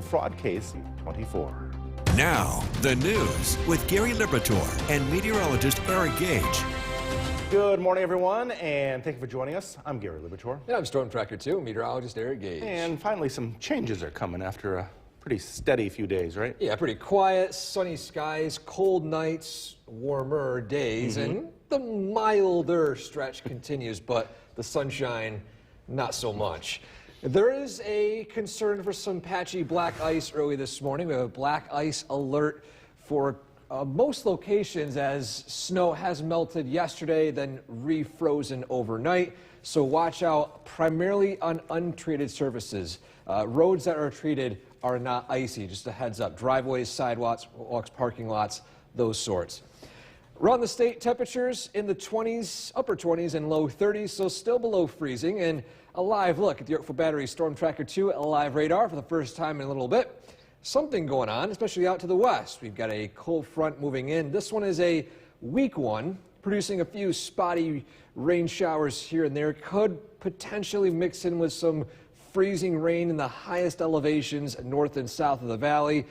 possible fraud case 24. Now, the news with Gary Liberatore and meteorologist Eric Gage. Good morning, everyone, and thank you for joining us. I'm Gary Liberatore. And I'm Storm Tracker 2, meteorologist Eric Gage. And finally, some changes are coming after a pretty steady few days, right? Yeah, pretty quiet, sunny skies, cold nights, warmer days, and the milder stretch continues, but the sunshine, not so much. There is a concern for some patchy black ice early this morning. We have a black ice alert for most locations as snow has melted yesterday, then refrozen overnight. So watch out primarily on untreated surfaces. Roads that are treated are not icy, just a heads up. Driveways, sidewalks, parking lots, those sorts. Around the state, temperatures in the 20s, upper 20s and low 30s, so still below freezing. And a live look at the Yorkville Battery Storm Tracker 2 live radar for the first time in a little bit. Something going on, especially out to the west. We've got a cold front moving in. This one is a weak one, producing a few spotty rain showers here and there. Could potentially mix in with some freezing rain in the highest elevations north and south of the valley.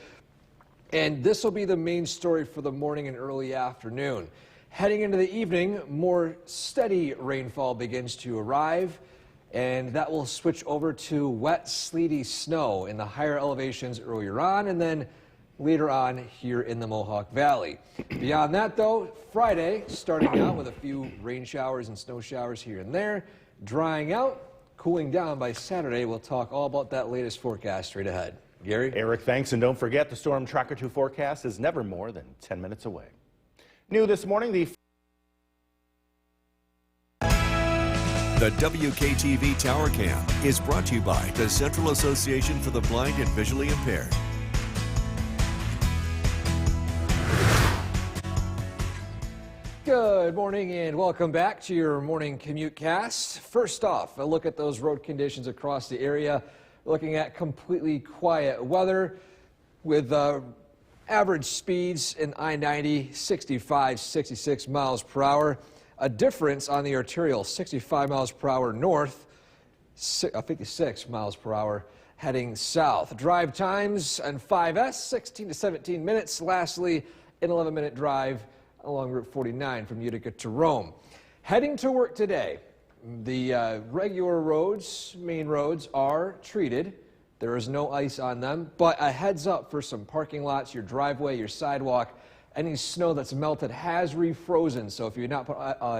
And this will be the main story for the morning and early afternoon. Heading into the evening, more steady rainfall begins to arrive, and that will switch over to wet, sleety snow in the higher elevations earlier on, and then later on here in the Mohawk Valley. Beyond that, though, Friday starting out with a few rain showers and snow showers here and there, drying out, cooling down by Saturday. We'll talk all about that latest forecast straight ahead. Gary? Eric, thanks. And don't forget, the Storm Tracker 2 forecast is never more than 10 minutes away. New this morning, the WKTV Tower Cam is brought to you by the Central Association for the Blind and Visually Impaired. Good morning and welcome back to your morning commute cast. First off, a look at those road conditions across the area. Looking at completely quiet weather with average speeds in I-90, 65, 66 miles per hour. A difference on the arterial, 65 miles per hour north, 56 miles per hour heading south. Drive times on 5S, 16 to 17 minutes. Lastly, an 11-minute drive along Route 49 from Utica to Rome. Heading to work today, the regular roads, main roads, are treated. There is no ice on them, but a heads up for some parking lots, your driveway, your sidewalk. Any snow that's melted has refrozen, so if you're not put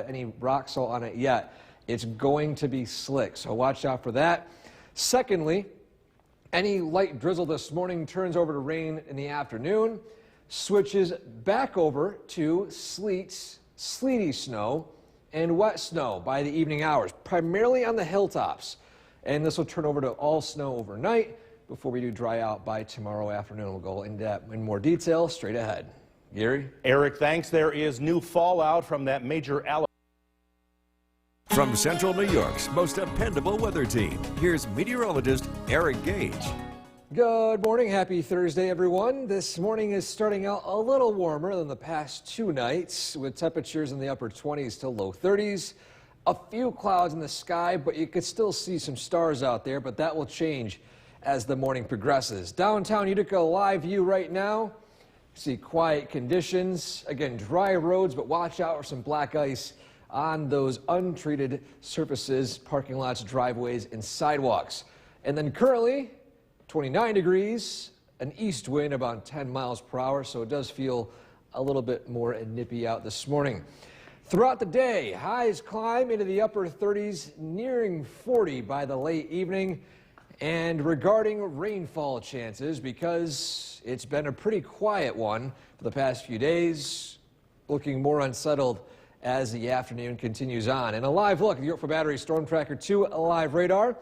any rock salt on it yet, it's going to be slick, so watch out for that. Secondly, any light drizzle this morning turns over to rain in the afternoon, switches back over to sleety snow, and wet snow by the evening hours, primarily on the hilltops. And this will turn over to all snow overnight before we do dry out by tomorrow afternoon. We'll go into that in more detail straight ahead. Gary? Eric, thanks. There is new fallout from that major From Central New York's most dependable weather team, here's meteorologist Eric Gage. Good morning. Happy Thursday, everyone. This morning is starting out a little warmer than the past two nights with temperatures in the upper 20s to low 30s. A few clouds in the sky, but you could still see some stars out there, but that will change as the morning progresses. Downtown Utica, live view right now. See quiet conditions. Again, dry roads, but watch out for some black ice on those untreated surfaces, parking lots, driveways, and sidewalks. And then currently, 29 degrees, an east wind about 10 miles per hour, so it does feel a little bit more nippy out this morning. Throughout the day, highs climb into the upper 30s, nearing 40 by the late evening. And regarding rainfall chances, because it's been a pretty quiet one for the past few days, looking more unsettled as the afternoon continues on. And a live look at the Yorkville Battery Storm Tracker 2 live radar.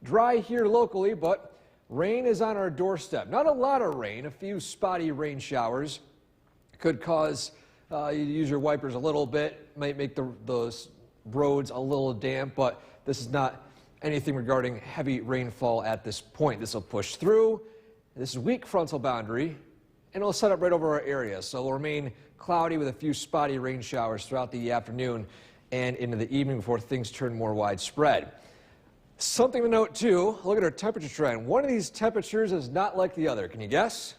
Dry here locally, but rain is on our doorstep. Not a lot of rain, a few spotty rain showers could cause you to use your wipers a little bit, might make those roads a little damp, but this is not anything regarding heavy rainfall at this point. This will push through. This is weak frontal boundary, and it'll set up right over our area. So it'll remain cloudy with a few spotty rain showers throughout the afternoon and into the evening before things turn more widespread. Something to note too, look at our temperature trend. One of these temperatures is not like the other. Can you guess?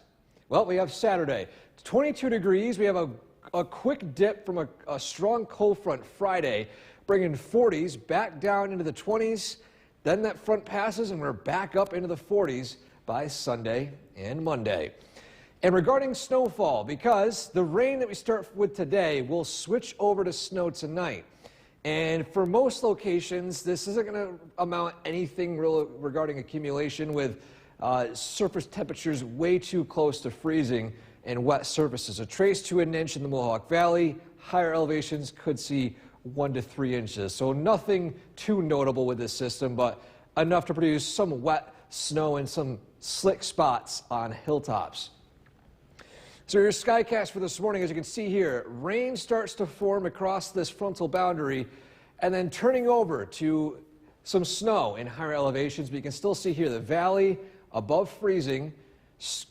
Well, we have Saturday, 22 degrees. We have a quick dip from a strong cold front Friday, bringing 40s back down into the 20s. Then that front passes and we're back up into the 40s by Sunday and Monday. And regarding snowfall, because the rain that we start with today will switch over to snow tonight. And for most locations, this isn't going to amount anything real regarding accumulation, with surface temperatures way too close to freezing and wet surfaces. A trace to an inch in the Mohawk Valley. Higher elevations could see 1 to 3 inches. So nothing too notable with this system, but enough to produce some wet snow and some slick spots on hilltops. So your skycast for this morning, as you can see here, rain starts to form across this frontal boundary and then turning over to some snow in higher elevations. But you can still see here the valley above freezing,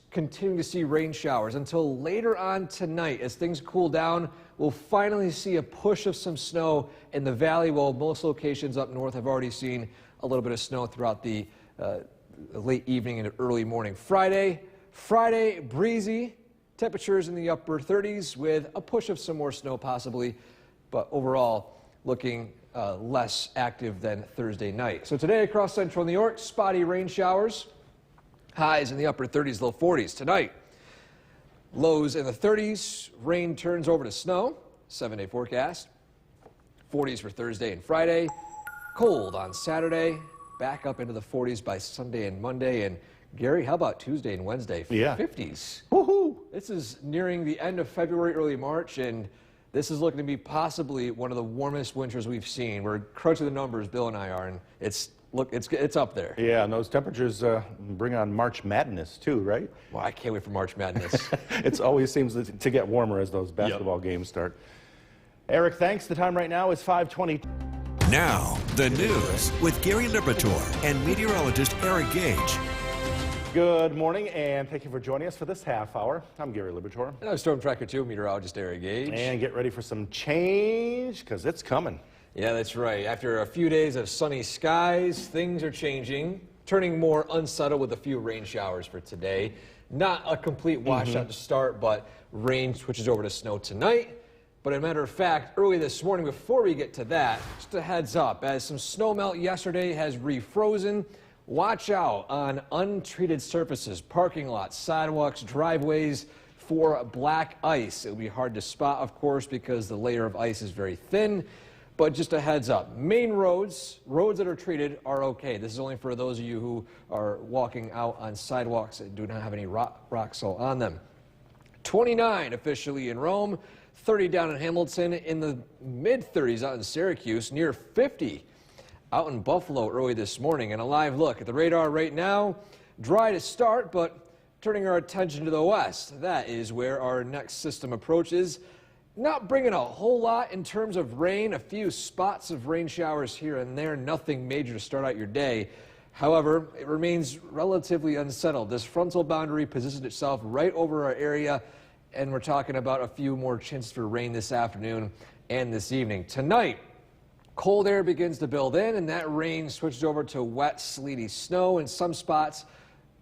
continuing to see rain showers until later on tonight. As things cool down, we'll finally see a push of some snow in the valley, while most locations up north have already seen a little bit of snow throughout the late evening and early morning. Friday, breezy. Temperatures in the upper 30s with a push of some more snow possibly, but overall looking less active than Thursday night. So today across central New York, spotty rain showers, highs in the upper 30s, low 40s. Tonight, lows in the 30s, rain turns over to snow, 7-day forecast. 40s for Thursday and Friday, cold on Saturday, back up into the 40s by Sunday and Monday. And Gary, how about Tuesday and Wednesday? Yeah. 50s. Woohoo! This is nearing the end of February, early March, and this is looking to be possibly one of the warmest winters we've seen. We're crunching the numbers, Bill and I are, and it's up there. Yeah, and those temperatures bring on March Madness too, right? Well, I can't wait for March Madness. It always seems to get warmer as those basketball games start. Eric, thanks. The time right now is 5:20. Now, the news with Gary Liberatore and meteorologist Eric Gage. Good morning, and thank you for joining us for this half hour. I'm Gary Liberatore. And I'm Storm Tracker 2 meteorologist Eric Gage. And get ready for some change, because it's coming. Yeah, that's right. After a few days of sunny skies, things are changing, turning more unsettled with a few rain showers for today. Not a complete washout to start, but rain switches over to snow tonight. But as a matter of fact, early this morning, before we get to that, just a heads up, as some snow melt yesterday has refrozen, watch out on untreated surfaces, parking lots, sidewalks, driveways for black ice. It'll be hard to spot, of course, because the layer of ice is very thin, but just a heads up. Main roads that are treated are okay. This is only for those of you who are walking out on sidewalks that do not have any rock salt on them. 29 officially in Rome, 30 down in Hamilton, in the mid-30s out in Syracuse, near 50 out in Buffalo early this morning. And a live look at the radar right now. Dry to start, but turning our attention to the west. That is where our next system approaches. Not bringing a whole lot in terms of rain. A few spots of rain showers here and there. Nothing major to start out your day. However, it remains relatively unsettled. This frontal boundary positions itself right over our area, and we're talking about a few more chances for rain this afternoon and this evening. Tonight, cold air begins to build in, and that rain switches over to wet, sleety snow in some spots,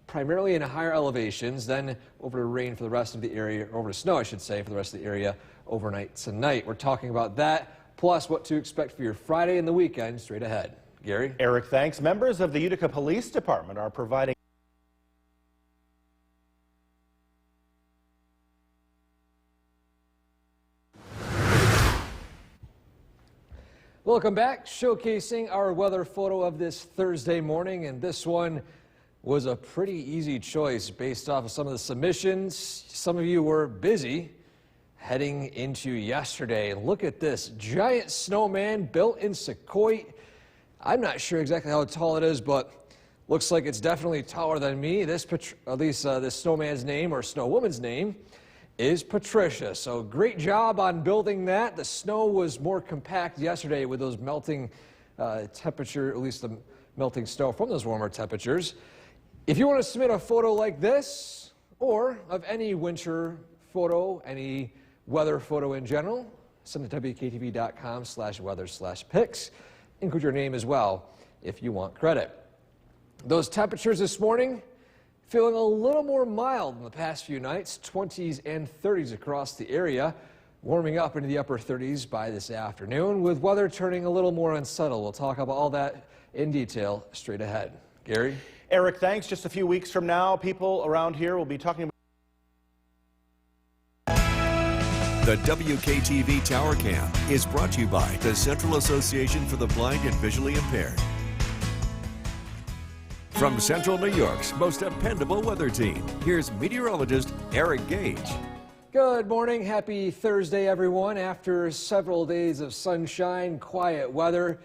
primarily in higher elevations, then over to rain for the rest of the area, over to snow, I should say, for the rest of the area overnight tonight. We're talking about that, plus what to expect for your Friday and the weekend straight ahead. Gary? Eric, thanks. Members of the Utica Police Department are providing Welcome back, showcasing our weather photo of this Thursday morning, and this one was a pretty easy choice based off of some of the submissions. Some of you were busy heading into yesterday. Look at this giant snowman built in Secoit. I'm not sure exactly how tall it is, but looks like it's definitely taller than me. This snowman's name, or snowwoman's name, is Patricia. So great job on building that. The snow was more compact yesterday with those melting temperature, at least the melting snow from those warmer temperatures. If you want to submit a photo like this, or of any winter photo, any weather photo in general, send it to WKTV.com/weather/pics. Include your name as well. if you want credit. Those temperatures this morning feeling a little more mild than the past few nights, 20s and 30s across the area, warming up into the upper 30s by this afternoon, with weather turning a little more unsettled. We'll talk about all that in detail straight ahead. Gary? Eric, thanks. Just a few weeks from now, people around here will be talking about The WKTV Tower Cam is brought to you by the Central Association for the Blind and Visually Impaired. From Central New York's most dependable weather team, here's meteorologist Eric Gage. Good morning. Happy Thursday, everyone. After several days of sunshine, quiet weather,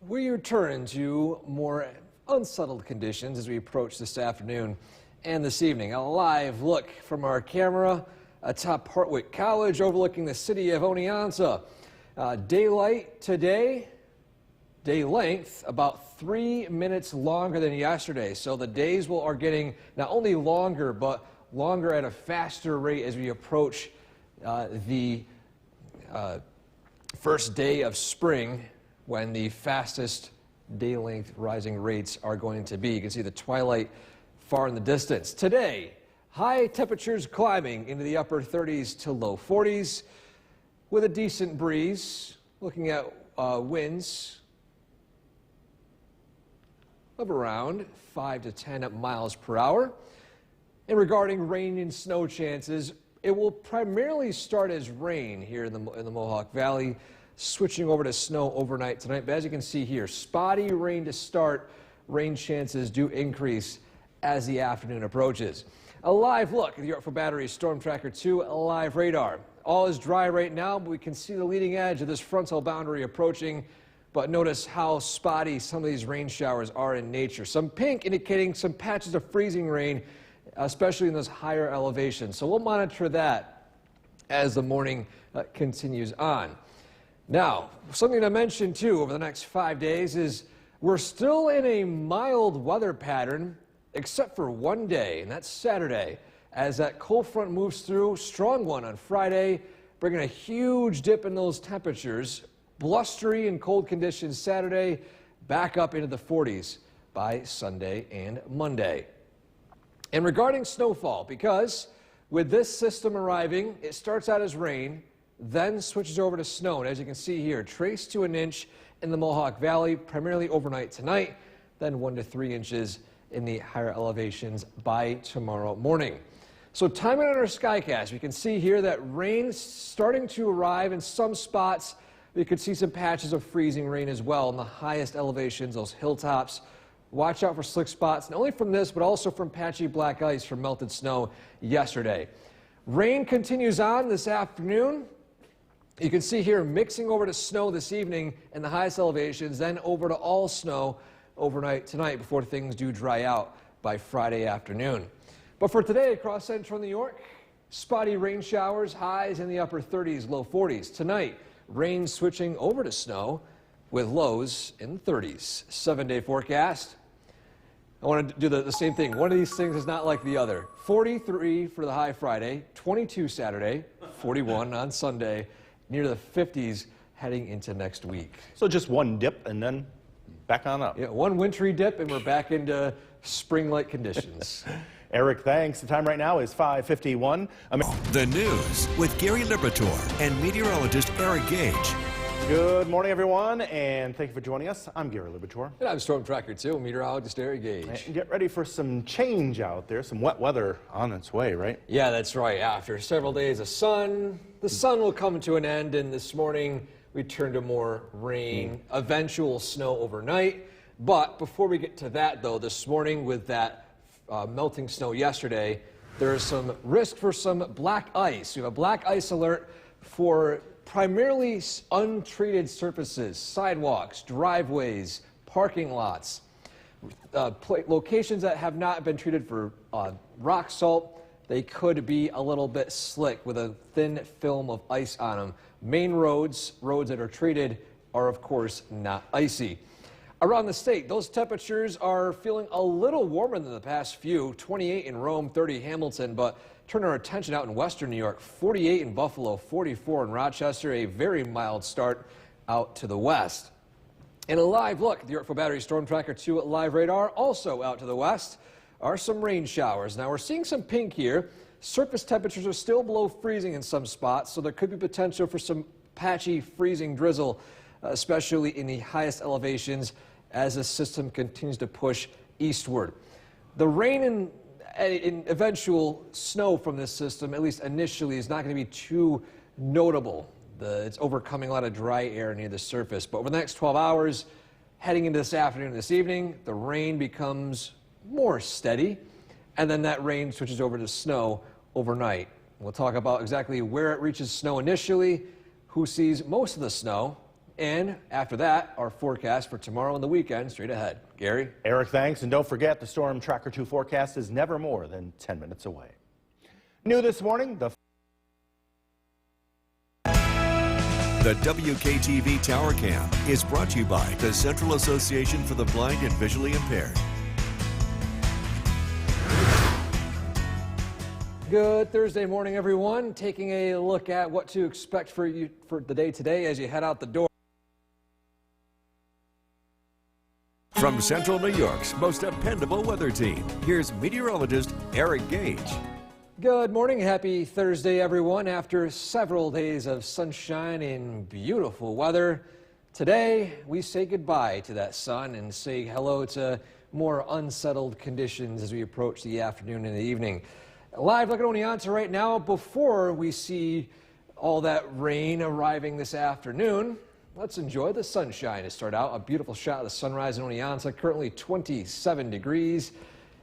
we return to more unsettled conditions as we approach this afternoon and this evening. A live look from our camera atop Hartwick College overlooking the city of Oneonta. Daylight today, day length, about 3 minutes longer than yesterday. So the days are getting not only longer, but longer at a faster rate as we approach the first day of spring, when the fastest day length rising rates are going to be. You can see the twilight far in the distance. Today, high temperatures climbing into the upper 30s to low 40s with a decent breeze. Looking at winds of around 5 to 10 miles per hour. And regarding rain and snow chances, it will primarily start as rain here in the Mohawk Valley, switching over to snow overnight tonight. But as you can see here, spotty rain to start. Rain chances do increase as the afternoon approaches. A live look at the Yorkville Battery Storm Tracker 2 live radar. All is dry right now, but we can see the leading edge of this frontal boundary approaching. But notice how spotty some of these rain showers are in nature. Some pink indicating some patches of freezing rain, especially in those higher elevations. So we'll monitor that as the morning continues on. Now, something to mention too over the next 5 days is we're still in a mild weather pattern, except for one day, and that's Saturday, as that cold front moves through. Strong one on Friday, bringing a huge dip in those temperatures. Blustery and cold conditions Saturday, back up into the 40s by Sunday and Monday. And regarding snowfall, because with this system arriving, it starts out as rain, then switches over to snow. And as you can see here, trace to an inch in the Mohawk Valley, primarily overnight tonight, then 1 to 3 inches in the higher elevations by tomorrow morning. So timing on our Skycast, we can see here that rain starting to arrive in some spots. We could see some patches of freezing rain as well in the highest elevations, those hilltops. Watch out for slick spots, not only from this, but also from patchy black ice from melted snow yesterday. Rain continues on this afternoon. You can see here mixing over to snow this evening in the highest elevations, then over to all snow overnight tonight before things do dry out by Friday afternoon. But for today across central New York, spotty rain showers, highs in the upper 30s, low 40s. Tonight, rain switching over to snow with lows in the 30s. 7-day forecast. I want to do the same thing. One of these things is not like the other. 43 for the high Friday, 22 Saturday, 41 on Sunday, near the 50s heading into next week. So just one dip and then back on up. Yeah, one wintry dip and we're back into spring-like conditions. Eric, thanks. The time right now is 5:51. The news with Gary Liberatore and meteorologist Eric Gage. Good morning, everyone, and thank you for joining us. I'm Gary Liberatore. And I'm Storm Tracker 2, meteorologist Eric Gage. And get ready for some change out there, some wet weather on its way, right? Yeah, that's right. After several days of sun, the sun will come to an end, and this morning we turn to more rain, eventual snow overnight. But before we get to that, though, this morning with that melting snow yesterday, there is some risk for some black ice. We have a black ice alert for primarily untreated surfaces, sidewalks, driveways, parking lots, locations that have not been treated for rock salt. They could be a little bit slick with a thin film of ice on them. Main roads that are treated are, of course, not icy. Around the state, those temperatures are feeling a little warmer than the past few. 28 in Rome, 30 Hamilton, but turn our attention out in western New York, 48 in Buffalo, 44 in Rochester, a very mild start out to the west. And a live look at the Yorkville Battery Storm Tracker 2 live radar. Also out to the west are some rain showers. Now we're seeing some pink here. Surface temperatures are still below freezing in some spots, so there could be potential for some patchy freezing drizzle, especially in the highest elevations as the system continues to push eastward. The rain and eventual snow from this system, at least initially, is not going to be too notable. It's overcoming a lot of dry air near the surface. But over the next 12 hours, heading into this afternoon and this evening, the rain becomes more steady, and then that rain switches over to snow overnight. We'll talk about exactly where it reaches snow initially, who sees most of the snow, and after that, our forecast for tomorrow and the weekend straight ahead. Gary? Eric, thanks. And don't forget, the Storm Tracker 2 forecast is never more than 10 minutes away. New this morning, The WKTV Tower Cam is brought to you by the Central Association for the Blind and Visually Impaired. Good Thursday morning, everyone. Taking a look at what to expect for you for the day today as you head out the door. From Central New York's most dependable weather team, here's meteorologist Eric Gage. Good morning. Happy Thursday, everyone. After several days of sunshine and beautiful weather, today we say goodbye to that sun and say hello to more unsettled conditions as we approach the afternoon and the evening. Live look at Oneonta right now. Before we see all that rain arriving this afternoon, let's enjoy the sunshine to start out. A beautiful shot of the sunrise in Oneonta, currently 27 degrees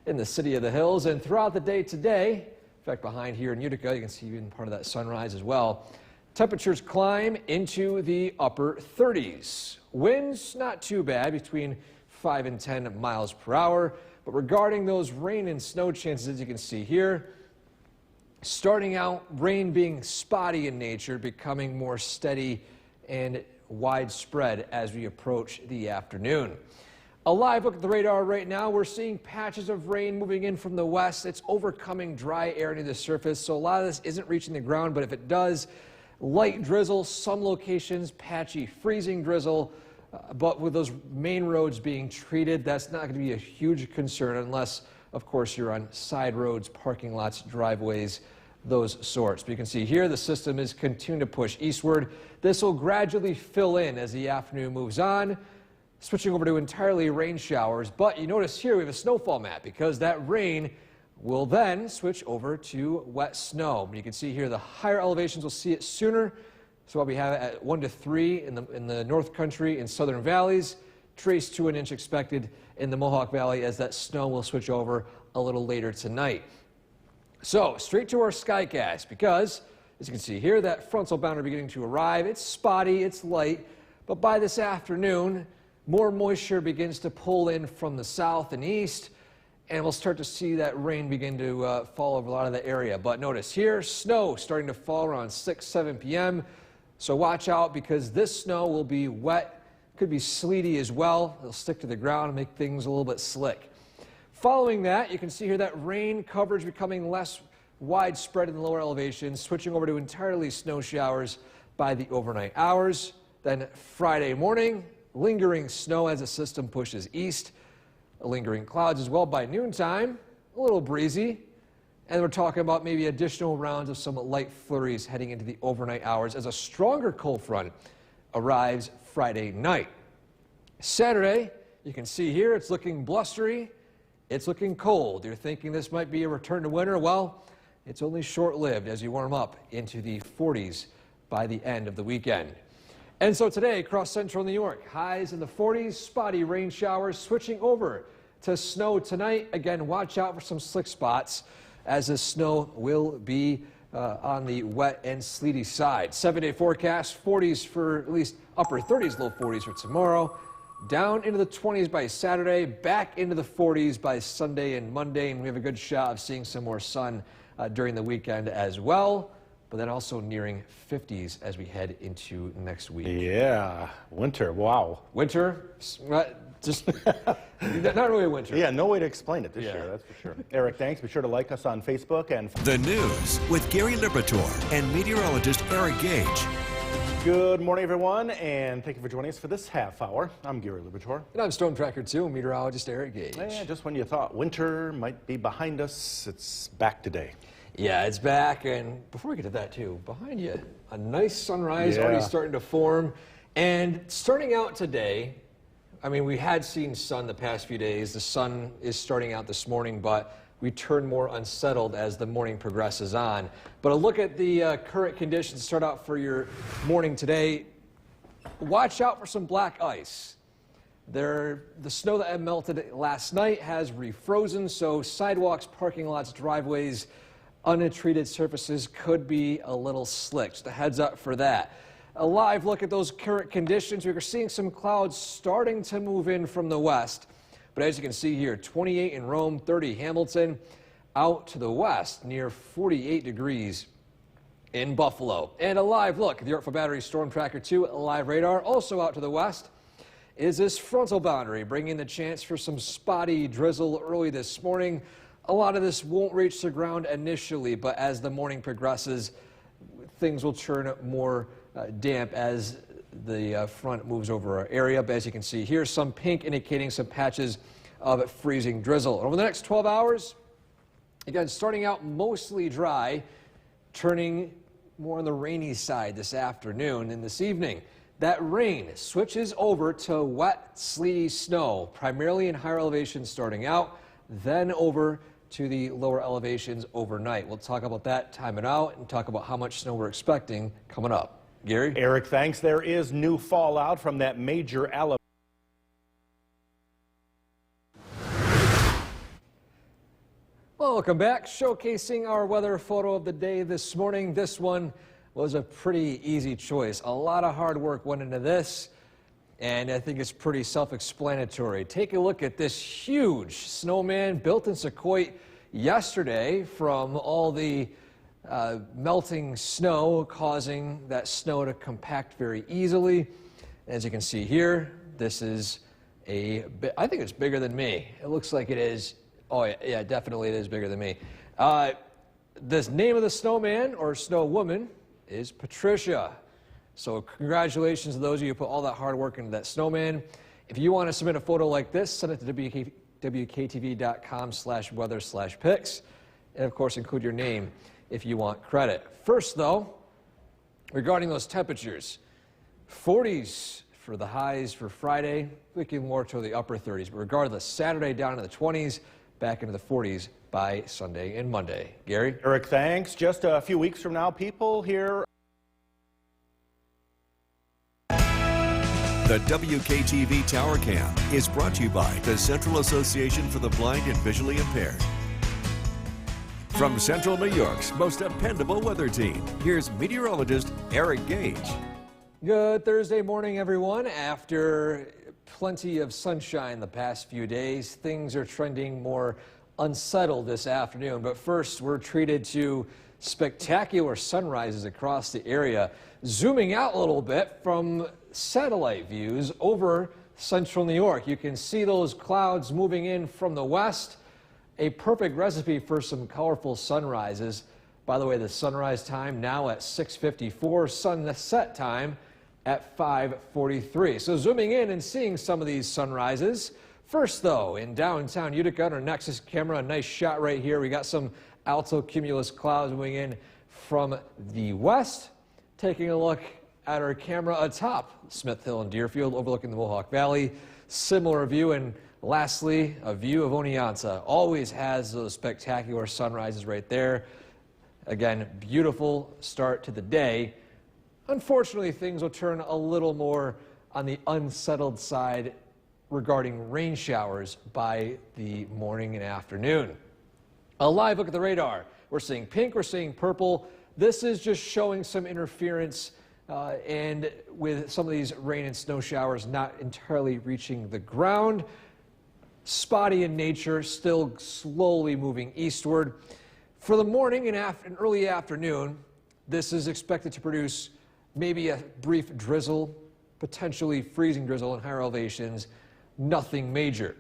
in the City of the Hills. And throughout the day today, in fact, behind here in Utica, you can see even part of that sunrise as well. Temperatures climb into the upper 30s. Winds not too bad, between 5 and 10 miles per hour. But regarding those rain and snow chances, as you can see here, starting out, rain being spotty in nature, becoming more steady and widespread as we approach the afternoon. A live look at the radar right now. We're seeing patches of rain moving in from the west. It's overcoming dry air near the surface, so a lot of this isn't reaching the ground, but if it does, light drizzle, some locations, patchy freezing drizzle, but with those main roads being treated, that's not going to be a huge concern unless, of course, you're on side roads, parking lots, driveways, those sorts. But you can see here the system is continuing to push eastward. This will gradually fill in as the afternoon moves on, switching over to entirely rain showers. But you notice here we have a snowfall map because that rain will then switch over to wet snow. You can see here the higher elevations will see it sooner. So what we have at 1 to 3 in the North Country and Southern valleys, trace to an inch expected in the Mohawk Valley as that snow will switch over a little later tonight. So straight to our skycast because, as you can see here, that frontal boundary beginning to arrive. It's spotty, it's light, but by this afternoon, more moisture begins to pull in from the south and east, and we'll start to see that rain begin to fall over a lot of the area. But notice here, snow starting to fall around 6, 7 p.m. So watch out because this snow will be wet, could be sleety as well. It'll stick to the ground and make things a little bit slick. Following that, you can see here that rain coverage becoming less widespread in the lower elevations, switching over to entirely snow showers by the overnight hours. Then Friday morning, lingering snow as the system pushes east. Lingering clouds as well by noontime, a little breezy. And we're talking about maybe additional rounds of some light flurries heading into the overnight hours as a stronger cold front arrives Friday night. Saturday, you can see here it's looking blustery. It's looking cold. You're thinking this might be a return to winter. Well, it's only short-lived as you warm up into the 40s by the end of the weekend. And so today, across central New York, highs in the 40s, spotty rain showers switching over to snow tonight. Again, watch out for some slick spots as the snow will be on the wet and sleety side. 7-day forecast, 40s for at least upper 30s, low 40s for tomorrow. Down into the 20s by Saturday, back into the 40s by Sunday and Monday, and we have a good shot of seeing some more sun during the weekend as well, but then also nearing 50s as we head into next week. Yeah, winter, wow. Winter, just not really winter. Yeah, no way to explain it this year, that's for sure. Eric, thanks. Be sure to like us on Facebook and... The news with Gary Liberatore and meteorologist Eric Gage. Good morning, everyone, and thank you for joining us for this half hour. I'm Gary Lubitor. And I'm Storm Tracker 2 meteorologist Eric Gage. And just when you thought winter might be behind us, it's back today. Yeah, it's back, and before we get to that too, behind you, a nice sunrise already starting to form. And starting out today, I mean, we had seen sun the past few days. The sun is starting out this morning, but we turn more unsettled as the morning progresses on. But a look at the current conditions to start out for your morning today. Watch out for some black ice. The snow that had melted last night has refrozen, so sidewalks, parking lots, driveways, untreated surfaces could be a little slick. Just a heads up for that. A live look at those current conditions. We're seeing some clouds starting to move in from the west. But as you can see here, 28 in Rome, 30 Hamilton, out to the west near 48 degrees in Buffalo. And a live look at the Ortho Battery Storm Tracker 2 live radar, also out to the west, is this frontal boundary, bringing the chance for some spotty drizzle early this morning. A lot of this won't reach the ground initially, but as the morning progresses, things will turn more damp as the front moves over our area. But as you can see here, some pink indicating some patches of freezing drizzle. Over the next 12 hours, again, starting out mostly dry, turning more on the rainy side this afternoon and this evening. That rain switches over to wet, sleety snow, primarily in higher elevations starting out, then over to the lower elevations overnight. We'll talk about that, time it out, and talk about how much snow we're expecting coming up. Gary? Eric, thanks. There is new fallout from that major Alabama. Welcome back. Showcasing our weather photo of the day this morning. This one was a pretty easy choice. A lot of hard work went into this, and I think it's pretty self-explanatory. Take a look at this huge snowman built in Sequoia yesterday from all the melting snow, causing that snow to compact very easily. As you can see here, this is I think it's bigger than me. It looks like it is. Oh yeah, definitely it is bigger than me. The name of the snowman or snow woman is Patricia. So congratulations to those of you who put all that hard work into that snowman. If you want to submit a photo like this, send it to WKTV.com/weather/pics. And of course, include your name if you want credit. First though, regarding those temperatures, 40s for the highs for Friday, looking more to the upper 30s. But regardless, Saturday down to the 20s, back into the 40s by Sunday and Monday. Gary? Eric, thanks. Just a few weeks from now, people here. The WKTV Tower Cam is brought to you by the Central Association for the Blind and Visually Impaired. From Central New York's most dependable weather team, here's meteorologist Eric Gage. Good Thursday morning, everyone. After plenty of sunshine the past few days, things are trending more unsettled this afternoon. But first, we're treated to spectacular sunrises across the area. Zooming out a little bit from satellite views over central New York, you can see those clouds moving in from the west. A perfect recipe for some colorful sunrises. By the way, the sunrise time now at 6:54, sunset time at 5:43. So zooming in and seeing some of these sunrises. First though, in downtown Utica on our Nexus camera, a nice shot right here. We got some altocumulus clouds moving in from the west. Taking a look at our camera atop Smith Hill and Deerfield overlooking the Mohawk Valley. Similar view, and lastly, a view of Oneonta. Always has those spectacular sunrises right there. Again, beautiful start to the day. Unfortunately, things will turn a little more on the unsettled side regarding rain showers by the morning and afternoon. A live look at the radar. We're seeing pink, we're seeing purple. This is just showing some interference and with some of these rain and snow showers not entirely reaching the ground. Spotty in nature, still slowly moving eastward. For the morning and early afternoon, this is expected to produce maybe a brief drizzle, potentially freezing drizzle in higher elevations, nothing major.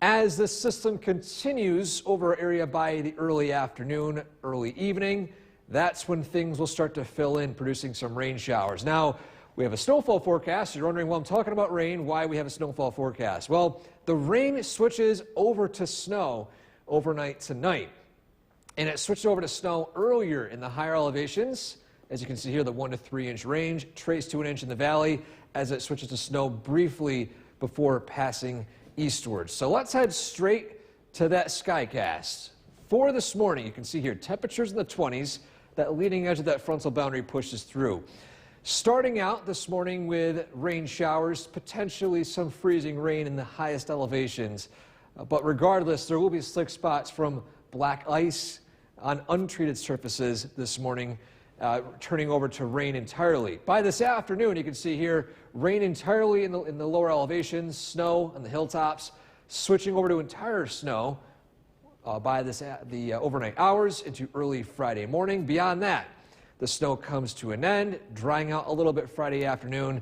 As the system continues over our area by the early afternoon, early evening, that's when things will start to fill in, producing some rain showers. Now, we have a snowfall forecast. You're wondering, well, I'm talking about rain, why we have a snowfall forecast? Well, the rain switches over to snow overnight tonight. And it switched over to snow earlier in the higher elevations. As you can see here, the 1 to 3 inch range, traced to an inch in the valley as it switches to snow briefly before passing eastward. So let's head straight to that skycast. For this morning, you can see here temperatures in the 20s. That leading edge of that frontal boundary pushes through. Starting out this morning with rain showers, potentially some freezing rain in the highest elevations. But regardless, there will be slick spots from black ice on untreated surfaces this morning, turning over to rain entirely. By this afternoon, you can see here rain entirely in the lower elevations, snow on the hilltops, switching over to entire snow by the overnight hours into early Friday morning. Beyond that, the snow comes to an end, drying out a little bit Friday afternoon,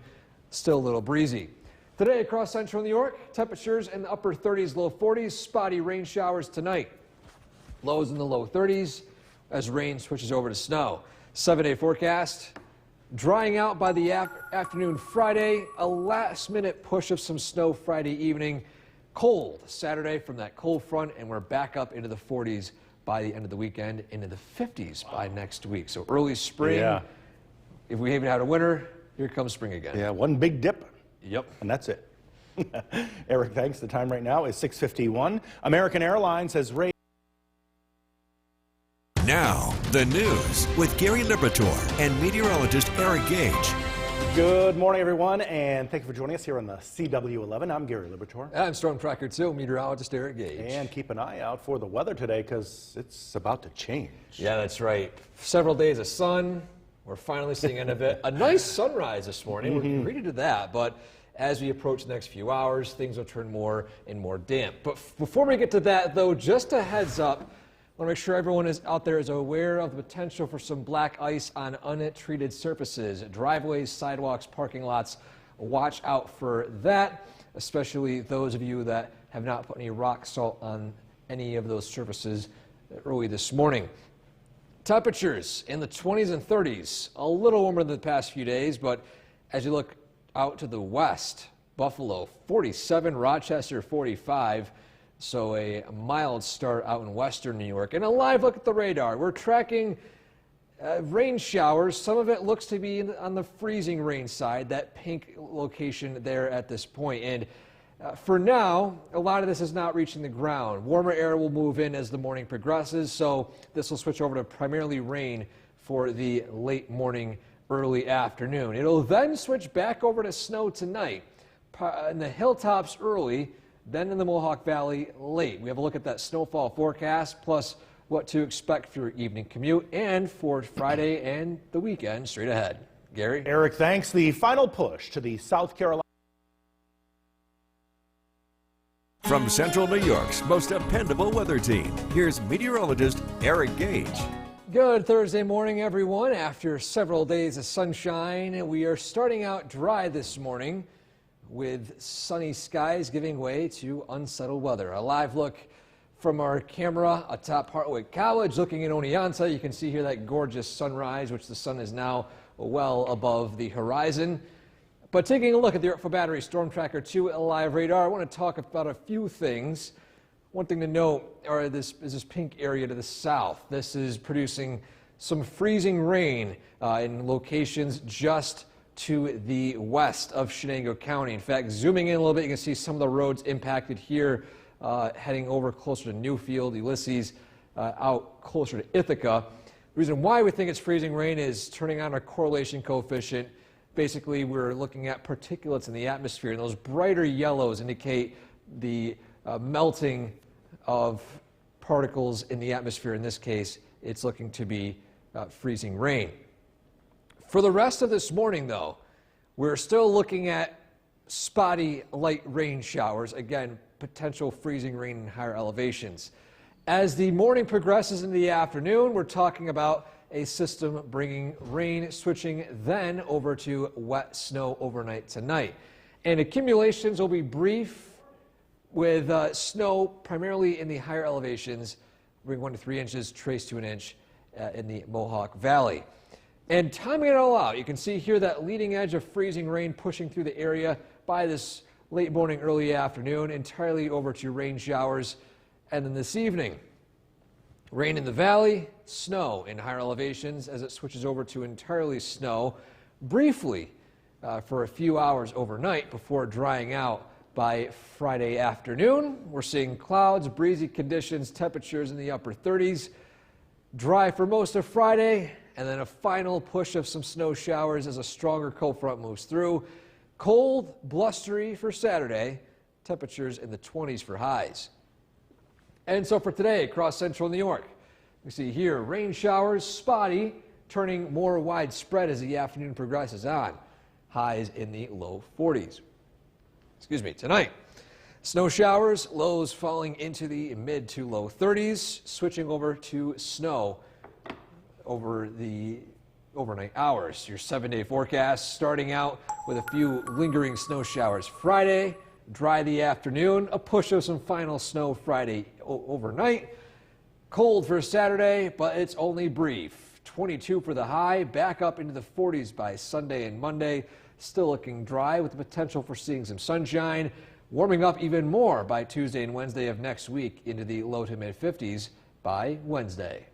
still a little breezy. Today across central New York, temperatures in the upper 30s, low 40s, spotty rain showers tonight. Lows in the low 30s as rain switches over to snow. 7-day forecast, drying out by the afternoon Friday, a last-minute push of some snow Friday evening. Cold Saturday from that cold front, and we're back up into the 40s by the end of the weekend, into the 50s by next week. So early spring. Yeah. If we haven't had a winter, here comes spring again. Yeah, one big dip. Yep. And that's it. Eric, thanks. The time right now is 6:51. American Airlines has raised. Now, the news with Gary Liberatore and meteorologist Eric Gage. Good morning, everyone, and thank you for joining us here on the CW11. I'm Gary Liberatore. I'm Storm Tracker 2, meteorologist Eric Gage. And keep an eye out for the weather today because it's about to change. Yeah, that's right. Several days of sun. We're finally seeing end of it. A nice sunrise this morning. We're ready to that, but as we approach the next few hours, things will turn more and more damp. But before we get to that, though, just a heads up, I want to make sure everyone out there is aware of the potential for some black ice on untreated surfaces, driveways, sidewalks, parking lots. Watch out for that, especially those of you that have not put any rock salt on any of those surfaces early this morning. Temperatures in the 20s and 30s, a little warmer than the past few days, but as you look out to the west, Buffalo 47, Rochester 45. So a mild start out in western New York. And a live look at the radar. We're tracking rain showers. Some of it looks to be on the freezing rain side, that pink location there at this point. And for now, a lot of this is not reaching the ground. Warmer air will move in as the morning progresses, so this will switch over to primarily rain for the late morning, early afternoon. It'll then switch back over to snow tonight in the hilltops early, then in the Mohawk Valley late. We have a look at that snowfall forecast, plus what to expect for your evening commute and for Friday and the weekend straight ahead. Gary? Eric, thanks. The final push to the South Carolina. From Central New York's most dependable weather team, here's meteorologist Eric Gage. Good Thursday morning, everyone. After several days of sunshine, we are starting out dry this morning, with sunny skies giving way to unsettled weather. A live look from our camera atop Hartwick College, looking at Oneonta. You can see here that gorgeous sunrise, which the sun is now well above the horizon. But taking a look at the Earth Battery Storm Tracker 2 live radar, I want to talk about a few things. One thing to note is this pink area to the south. This is producing some freezing rain in locations just to the west of Chenango County. In fact, zooming in a little bit, you can see some of the roads impacted here, heading over closer to Newfield, Ulysses, out closer to Ithaca. The reason why we think it's freezing rain is turning on our correlation coefficient. Basically, we're looking at particulates in the atmosphere, and those brighter yellows indicate the melting of particles in the atmosphere. In this case, it's looking to be freezing rain. For the rest of this morning, though, we're still looking at spotty light rain showers. Again, potential freezing rain in higher elevations. As the morning progresses into the afternoon, we're talking about a system bringing rain, switching then over to wet snow overnight tonight. And accumulations will be brief, with snow primarily in the higher elevations, bring 1 to 3 inches, trace to an inch in the Mohawk Valley. And timing it all out, you can see here that leading edge of freezing rain pushing through the area by this late morning, early afternoon, entirely over to rain showers. And then this evening, rain in the valley, snow in higher elevations as it switches over to entirely snow briefly for a few hours overnight before drying out by Friday afternoon. We're seeing clouds, breezy conditions, temperatures in the upper 30s. Dry for most of Friday, and then a final push of some snow showers as a stronger cold front moves through. Cold, blustery for Saturday, temperatures in the 20s for highs. And so for today across central New York, we see here rain showers, spotty, turning more widespread as the afternoon progresses on. Highs in the low 40s. Tonight, snow showers, lows falling into the mid to low 30s, switching over to snow over the overnight hours. Your 7-day forecast starting out with a few lingering snow showers Friday, dry the afternoon, a push of some final snow Friday overnight. Cold for Saturday, but it's only brief. 22 for the high, back up into the 40s by Sunday and Monday. Still looking dry with the potential for seeing some sunshine. Warming up even more by Tuesday and Wednesday of next week into the low to mid 50s by Wednesday.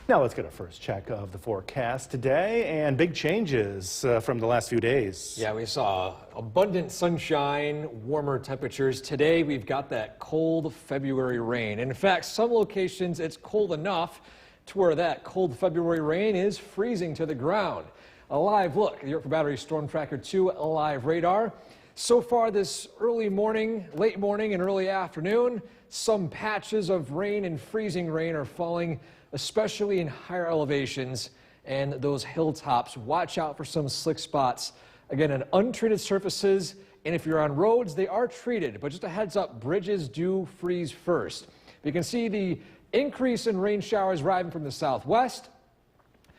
Now let's get a first check of the forecast today, and big changes from the last few days. Yeah, we saw abundant sunshine, warmer temperatures. Today we've got that cold February rain. And in fact, some locations it's cold enough to where that cold February rain is freezing to the ground. A live look at the York Battery Storm Tracker 2 live radar. So far this early morning, late morning, and early afternoon, some patches of rain and freezing rain are falling, especially in higher elevations and those hilltops. Watch out for some slick spots. Again, on untreated surfaces, and if you're on roads, they are treated, but just a heads up, bridges do freeze first. You can see the increase in rain showers arriving from the southwest,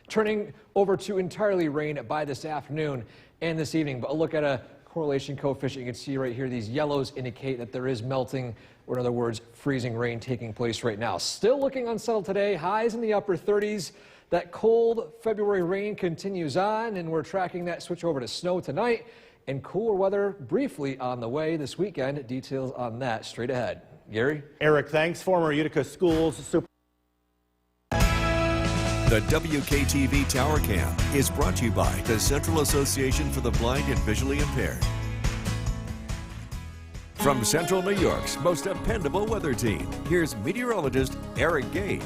turning over to entirely rain by this afternoon and this evening. But a look at a correlation coefficient, you can see right here, these yellows indicate that there is melting, or in other words, freezing rain taking place right now. Still looking unsettled today, highs in the upper 30s. That cold February rain continues on, and we're tracking that switch over to snow tonight, and cooler weather briefly on the way this weekend. Details on that straight ahead. Gary? Eric, thanks. Former Utica Schools super. The WKTV Tower Cam is brought to you by the Central Association for the Blind and Visually Impaired. From Central New York's most dependable weather team, here's meteorologist Eric Gage.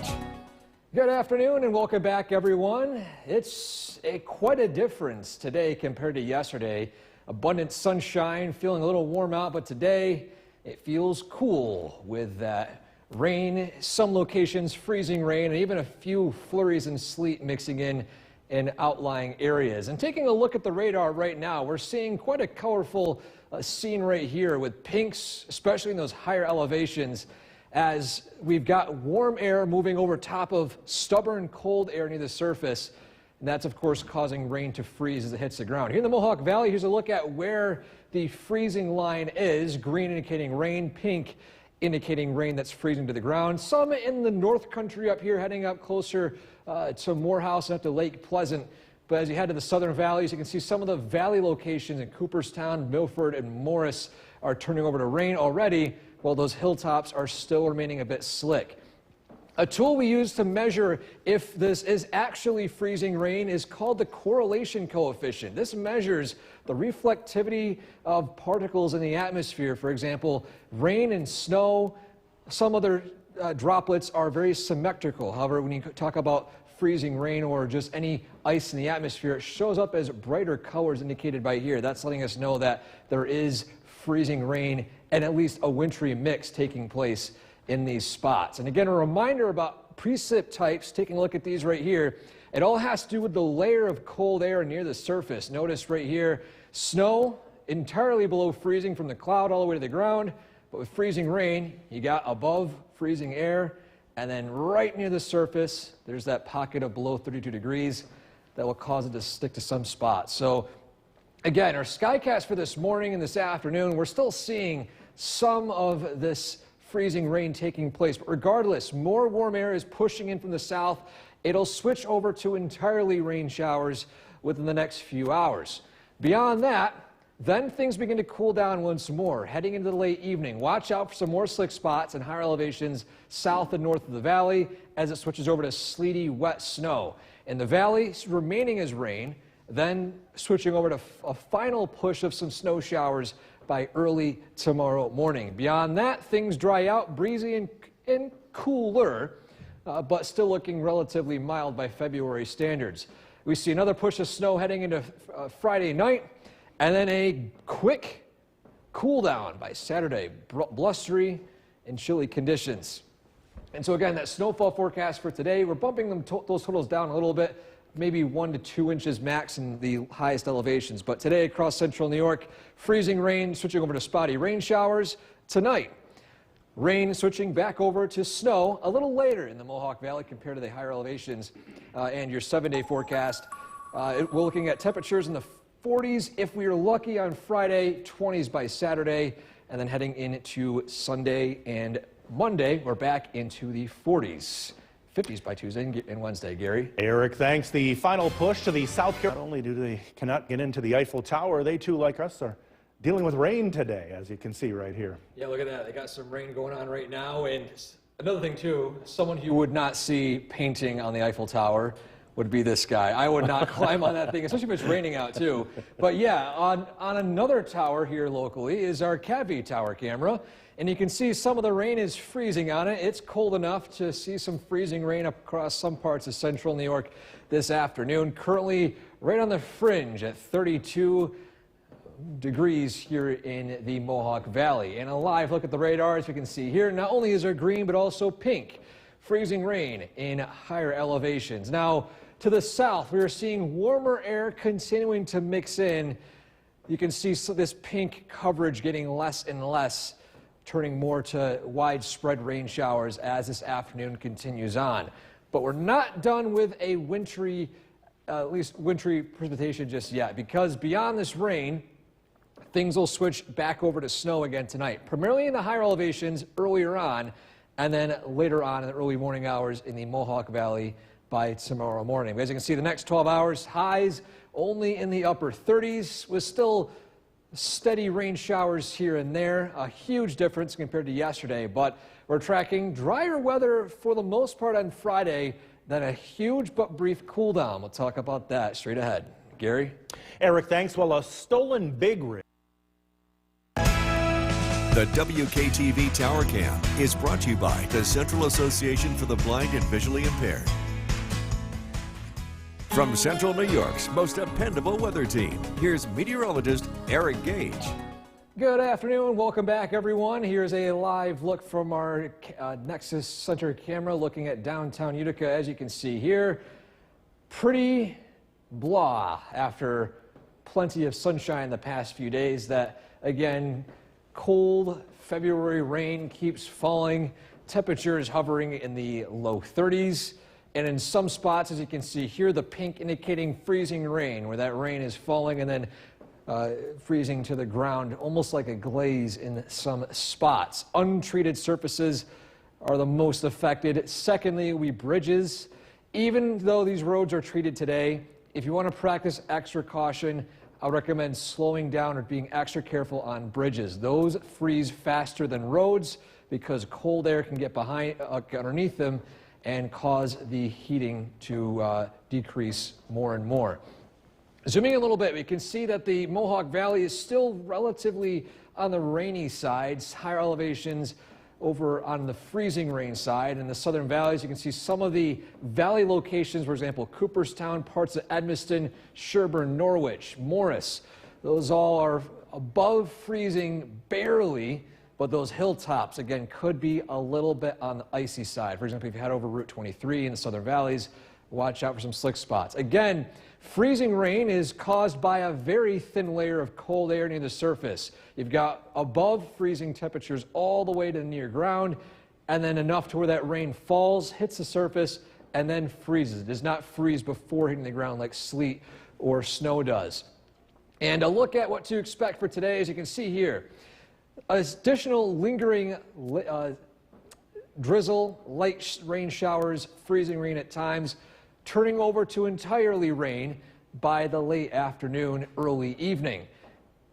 Good afternoon and welcome back, everyone. It's quite a difference today compared to yesterday. Abundant sunshine, feeling a little warm out, but today it feels cool with that rain, some locations freezing rain, and even a few flurries and sleet mixing in outlying areas. And taking a look at the radar right now, we're seeing quite a colorful scene right here with pinks, especially in those higher elevations, as we've got warm air moving over top of stubborn cold air near the surface. And that's, of course, causing rain to freeze as it hits the ground. Here in the Mohawk Valley, here's a look at where the freezing line is. Green indicating rain, pink indicating rain that's freezing to the ground. Some in the North Country up here, heading up closer to Morehouse and up to Lake Pleasant. But as you head to the southern valleys, you can see some of the valley locations in Cooperstown, Milford, and Morris are turning over to rain already, while those hilltops are still remaining a bit slick. A tool we use to measure if this is actually freezing rain is called the correlation coefficient. This measures the reflectivity of particles in the atmosphere. For example, rain and snow, some other droplets are very symmetrical. However, when you talk about freezing rain or just any ice in the atmosphere, it shows up as brighter colors indicated by here. That's letting us know that there is freezing rain and at least a wintry mix taking place in these spots. And again, a reminder about precip types, taking a look at these right here. It all has to do with the layer of cold air near the surface. Notice right here, snow entirely below freezing from the cloud all the way to the ground, but with freezing rain, you got above freezing air And then right near the surface, there's that pocket of below 32 degrees that will cause it to stick to some spots. So again, our skycast for this morning and this afternoon, we're still seeing some of this freezing rain taking place. But regardless, more warm air is pushing in from the south. It'll switch over to entirely rain showers within the next few hours. Beyond that, then things begin to cool down once more, heading into the late evening. Watch out for some more slick spots in higher elevations south and north of the valley as it switches over to sleety, wet snow. In the valley, remaining as rain, then switching over to a final push of some snow showers by early tomorrow morning. Beyond that, things dry out, breezy and cooler, but still looking relatively mild by February standards. We see another push of snow heading into Friday night, and then a quick cool down by Saturday, blustery and chilly conditions. And so again, that snowfall forecast for today, we're bumping those totals down a little bit, maybe 1 to 2 inches max in the highest elevations. But today across central New York, freezing rain switching over to spotty rain showers. Tonight, rain switching back over to snow a little later in the Mohawk Valley compared to the higher elevations. And your 7-day forecast, we're looking at temperatures in the 40s if we are lucky on Friday, 20s by Saturday, and then heading into Sunday and Monday, we're back into the 40s. 50s by Tuesday and Wednesday, Gary. Eric, thanks. The final push to the South Carolina. Not only do they cannot get into the Eiffel Tower, they too, like us, are dealing with rain today, as you can see right here. Yeah, look at that. They got some rain going on right now. And another thing, too, someone you would not see painting on the Eiffel Tower would be this guy. I would not climb on that thing, especially if it's raining out, too. But yeah, on another tower here locally is our Cadby Tower camera. And you can see some of the rain is freezing on it. It's cold enough to see some freezing rain across some parts of central New York this afternoon. Currently right on the fringe at 32 degrees here in the Mohawk Valley. And a live look at the radar, as we can see here, not only is there green, but also pink. Freezing rain in higher elevations. Now, to the south, we are seeing warmer air continuing to mix in. You can see this pink coverage getting less and less, turning more to widespread rain showers as this afternoon continues on. But we're not done with a wintry, at least wintry precipitation just yet, because beyond this rain, things will switch back over to snow again tonight, primarily in the higher elevations earlier on, and then later on in the early morning hours in the Mohawk Valley by tomorrow morning. As you can see, the next 12 hours, highs only in the upper 30s, with still steady rain showers here and there. A huge difference compared to yesterday, but we're tracking drier weather for the most part on Friday, then a huge but brief cool down. We'll talk about that straight ahead. Gary? Eric, thanks. Well, a stolen big rig. The WKTV Tower Cam is brought to you by the Central Association for the Blind and Visually Impaired. From Central New York's most dependable weather team, here's meteorologist Eric Gage. Good afternoon. Welcome back, everyone. Here's a live look from our Nexus Center camera looking at downtown Utica. As you can see here, pretty blah after plenty of sunshine the past few days. That, again, cold February rain keeps falling. Temperatures hovering in the low 30s. And in some spots, as you can see here, the pink indicating freezing rain, where that rain is falling and then freezing to the ground, almost like a glaze in some spots. Untreated surfaces are the most affected. Secondly, bridges. Even though these roads are treated today, if you want to practice extra caution, I would recommend slowing down or being extra careful on bridges. Those freeze faster than roads because cold air can get underneath them and cause the heating to decrease more and more. Zooming in a little bit, we can see that the Mohawk Valley is still relatively on the rainy side. Higher elevations over on the freezing rain side. In the southern valleys, you can see some of the valley locations, for example, Cooperstown, parts of Edmiston, Sherburne, Norwich, Morris. Those all are above freezing barely, but those hilltops, again, could be a little bit on the icy side. For example, if you head over Route 23 in the southern valleys, watch out for some slick spots. Again, freezing rain is caused by a very thin layer of cold air near the surface. You've got above freezing temperatures all the way to near ground, and then enough to where that rain falls, hits the surface, and then freezes. It does not freeze before hitting the ground like sleet or snow does. And a look at what to expect for today, as you can see here. Additional lingering drizzle, light rain showers, freezing rain at times, turning over to entirely rain by the late afternoon, early evening.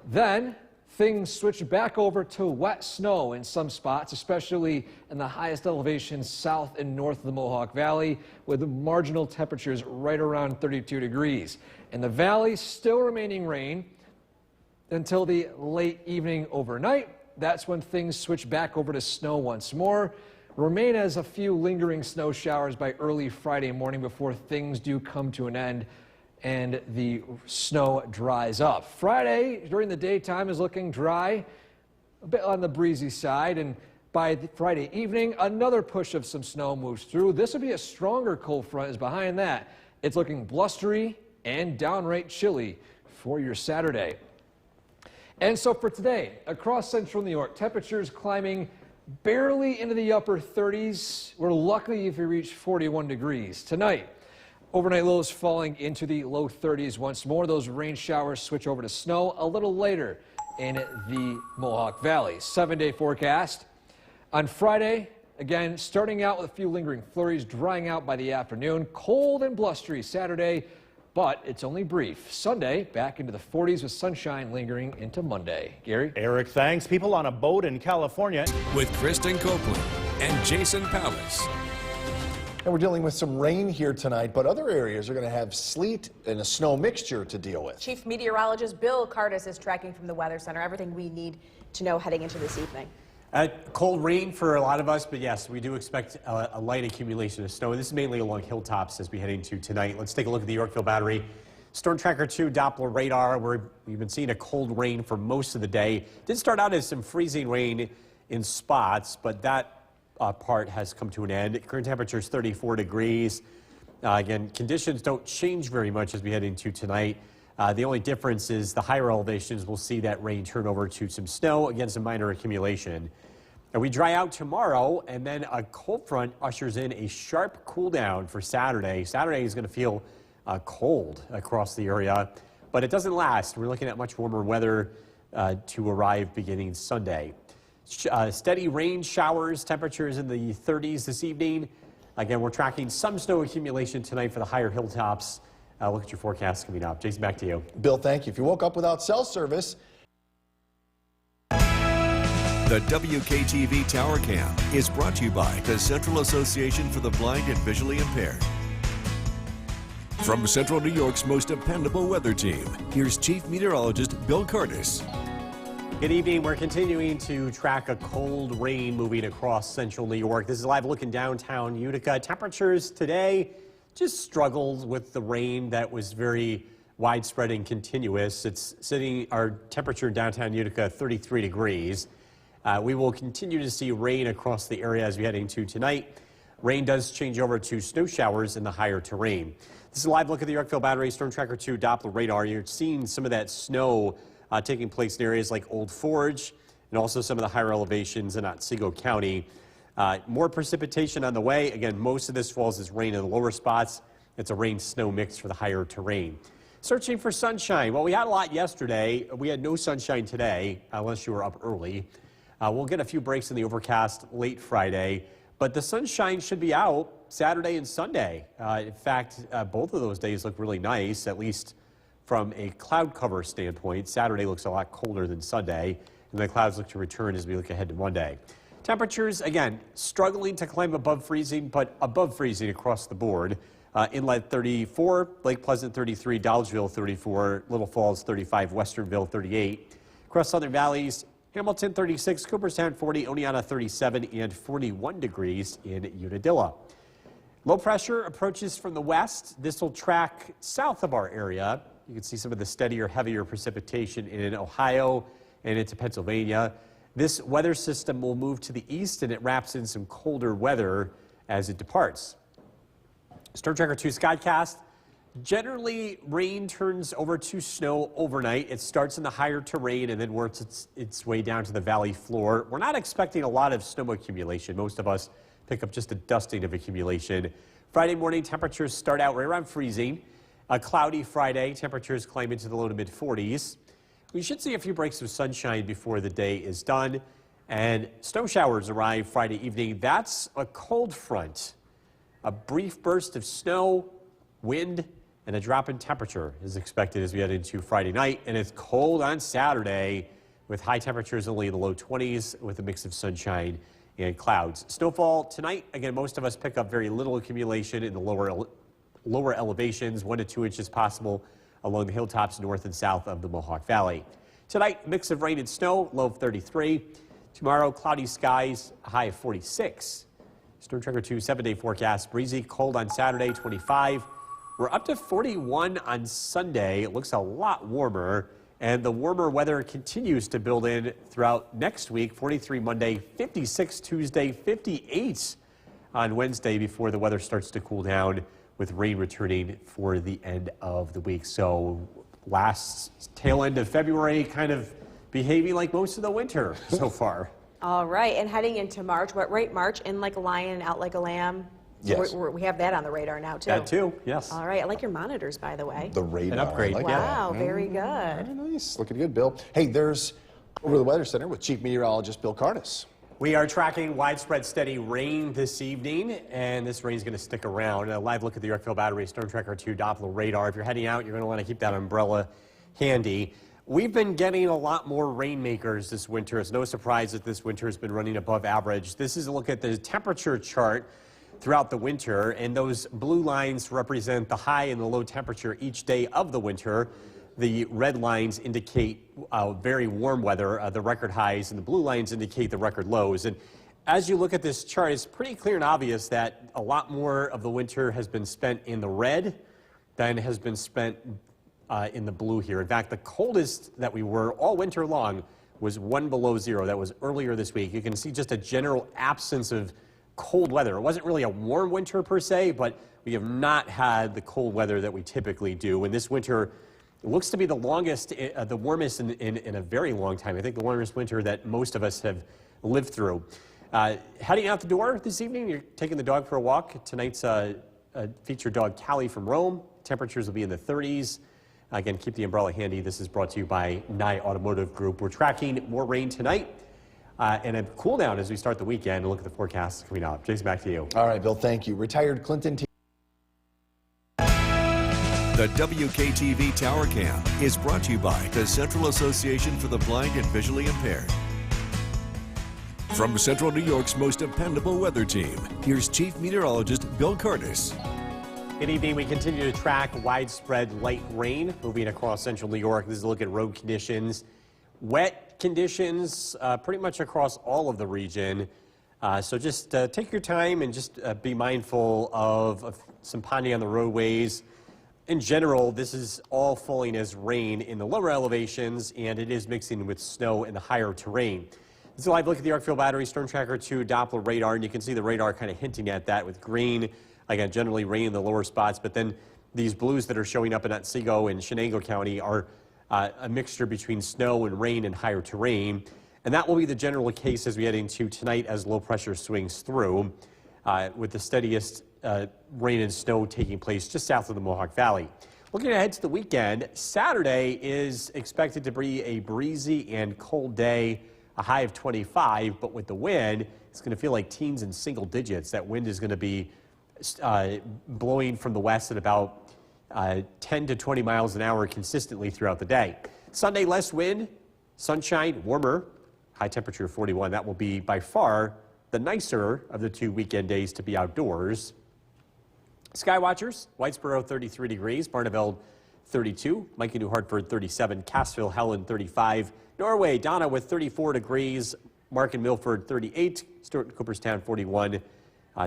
Then things switch back over to wet snow in some spots, especially in the highest elevations south and north of the Mohawk Valley, with marginal temperatures right around 32 degrees. In the valley, still remaining rain until the late evening overnight. That's when things switch back over to snow once more. Remain as a few lingering snow showers by early Friday morning before things do come to an end and the snow dries up. Friday during the daytime is looking dry, a bit on the breezy side, and by Friday evening, another push of some snow moves through. This will be a stronger cold front is behind that. It's looking blustery and downright chilly for your Saturday. And so for today, across central New York, temperatures climbing barely into the upper 30s. We're lucky if we reach 41 degrees. Tonight, overnight lows falling into the low 30s once more. Those rain showers switch over to snow a little later in the Mohawk Valley. 7-day forecast. On Friday, again, starting out with a few lingering flurries, drying out by the afternoon. Cold and blustery Saturday, but it's only brief. Sunday, back into the 40s with sunshine lingering into Monday. Gary? Eric, thanks. People on a boat in California. With Kristen Copeland and Jason Palace. And we're dealing with some rain here tonight, but other areas are going to have sleet and a snow mixture to deal with. Chief Meteorologist Bill Curtis is tracking from the Weather Center everything we need to know heading into this evening. Cold rain for a lot of us, but yes, we do expect a light accumulation of snow. This is mainly along hilltops as we head into tonight. Let's take a look at the Yorkville Battery. Storm Tracker 2 Doppler radar, where we've been seeing a cold rain for most of the day. Did start out as some freezing rain in spots, but that part has come to an end. Current temperature is 34 degrees. Again, conditions don't change very much as we head into tonight. The only difference is the higher elevations will see that rain turn over to some snow, again, some minor accumulation. And we dry out tomorrow, and then a cold front ushers in a sharp cool down for Saturday. Saturday is going to feel cold across the area, but it doesn't last. We're looking at much warmer weather to arrive beginning Sunday. Steady rain showers, temperatures in the 30s this evening. Again, we're tracking some snow accumulation tonight for the higher hilltops. Look at your forecast coming up. Jason, back to you. Bill, thank you. If you woke up without cell service. The WKTV Tower Cam is brought to you by the Central Association for the Blind and Visually Impaired. From Central New York's most dependable weather team, here's Chief Meteorologist Bill Curtis. Good evening. We're continuing to track a cold rain moving across central New York. This is a live look in downtown Utica. Temperatures today just struggled with the rain that was very widespread and continuous. It's sitting, our temperature in downtown Utica, 33 degrees. We will continue to see rain across the area as we head into tonight. Rain does change over to snow showers in the higher terrain. This is a live look at the Yorkville Battery Storm Tracker 2 Doppler radar. You're seeing some of that snow taking place in areas like Old Forge and also some of the higher elevations in Otsego County. More precipitation on the way. Again, most of this falls as rain in the lower spots. It's a rain-snow mix for the higher terrain. Searching for sunshine. Well, we had a lot yesterday. We had no sunshine today, unless you were up early. We'll get a few breaks in the overcast late Friday, but the sunshine should be out Saturday and Sunday. In fact, both of those days look really nice, at least from a cloud cover standpoint. Saturday looks a lot colder than Sunday, and the clouds look to return as we look ahead to Monday. Temperatures, again, struggling to climb above freezing, but above freezing across the board. Inlet 34, Lake Pleasant 33, Dolgeville 34, Little Falls 35, Westernville 38. Across Southern Valleys, Hamilton 36, Cooperstown 40, Oneonta 37, and 41 degrees in Unadilla. Low pressure approaches from the west. This will track south of our area. You can see some of the steadier, heavier precipitation in Ohio and into Pennsylvania. This weather system will move to the east, and it wraps in some colder weather as it departs. Storm Tracker 2 Skycast Generally, rain turns over to snow overnight. It starts in the higher terrain and then works its way down to the valley floor. We're not expecting a lot of snow accumulation. Most of us pick up just a dusting of accumulation. Friday morning, temperatures start out right around freezing. A cloudy Friday, temperatures climb into the low to mid 40s. We should see a few breaks of sunshine before the day is done. And snow showers arrive Friday evening. That's a cold front. A brief burst of snow, wind, and a drop in temperature is expected as we head into Friday night. And it's cold on Saturday with high temperatures only in the low 20s with a mix of sunshine and clouds. Snowfall tonight, again, most of us pick up very little accumulation in the lower elevations, 1 to 2 inches possible along the hilltops north and south of the Mohawk Valley. Tonight, mix of rain and snow, low of 33. Tomorrow, cloudy skies, a high of 46. Storm Tracker 2 7-day forecast, breezy, cold on Saturday, 25. We're up to 41 on Sunday. It looks a lot warmer, and the warmer weather continues to build in throughout next week. 43 Monday, 56 Tuesday, 58 on Wednesday before the weather starts to cool down with rain returning for the end of the week. So last tail end of February kind of behaving like most of the winter so far. All right, and heading into March, what rate March? In like a lion, out like a lamb? Yes. We have that on the radar now, too. That too, yes. All right, I like your monitors, by the way. The radar. An upgrade, I like yeah. Wow, that. very good. Very nice. Looking good, Bill. Hey, there's over the Weather Center with Chief Meteorologist Bill Cardis. We are tracking widespread steady rain this evening, and this rain is going to stick around. A live look at the Yorkville Battery Storm Tracker 2 Doppler radar. If you're heading out, you're going to want to keep that umbrella handy. We've been getting a lot more rainmakers this winter. It's no surprise that this winter has been running above average. This is a look at the temperature chart throughout the winter, and those blue lines represent the high and the low temperature each day of the winter. The red lines indicate very warm weather, the record highs, and the blue lines indicate the record lows. And as you look at this chart, it's pretty clear and obvious that a lot more of the winter has been spent in the red than has been spent in the blue here. In fact, the coldest that we were all winter long was 1 below 0. That was earlier this week. You can see just a general absence of cold weather. It wasn't really a warm winter per se, but we have not had the cold weather that we typically do. And this winter looks to be the longest, the warmest in a very long time. I think the warmest winter that most of us have lived through. Heading out the door this evening, you're taking the dog for a walk. Tonight's featured dog Callie from Rome. Temperatures will be in the 30s. Again, keep the umbrella handy. This is brought to you by Nye Automotive Group. We're tracking more rain tonight. And a cool down as we start the weekend and look at the forecast coming up. Jason, back to you. All right, Bill, thank you. Retired Clinton The WKTV Tower Cam is brought to you by the Central Association for the Blind and Visually Impaired. From Central New York's most dependable weather team, here's Chief Meteorologist Bill Cardis. Good evening. We continue to track widespread light rain moving across central New York. This is a look at road conditions. Wet conditions pretty much across all of the region. So just take your time and just be mindful of some ponding on the roadways. In general, this is all falling as rain in the lower elevations, and it is mixing with snow in the higher terrain. This is a live look at the Yorkville Battery Storm Tracker 2 Doppler radar, and you can see the radar kind of hinting at that with green. Again, generally rain in the lower spots, but then these blues that are showing up in Otsego and Shenango County are a mixture between snow and rain and higher terrain. And that will be the general case as we head into tonight as low pressure swings through, with the steadiest rain and snow taking place just south of the Mohawk Valley. Looking ahead to the weekend, Saturday is expected to be a breezy and cold day, a high of 25, but with the wind, it's going to feel like teens and single digits. That wind is going to be blowing from the west at about 10 to 20 miles an hour consistently throughout the day. Sunday, less wind, sunshine, warmer, high temperature of 41. That will be by far the nicer of the 2 weekend days to be outdoors. Sky watchers, Whitesboro 33 degrees, Barneveld 32, Mikey New Hartford 37, Cassville, Helen 35, Norway, Donna with 34 degrees, Mark and Milford 38, Stewart and Cooperstown 41,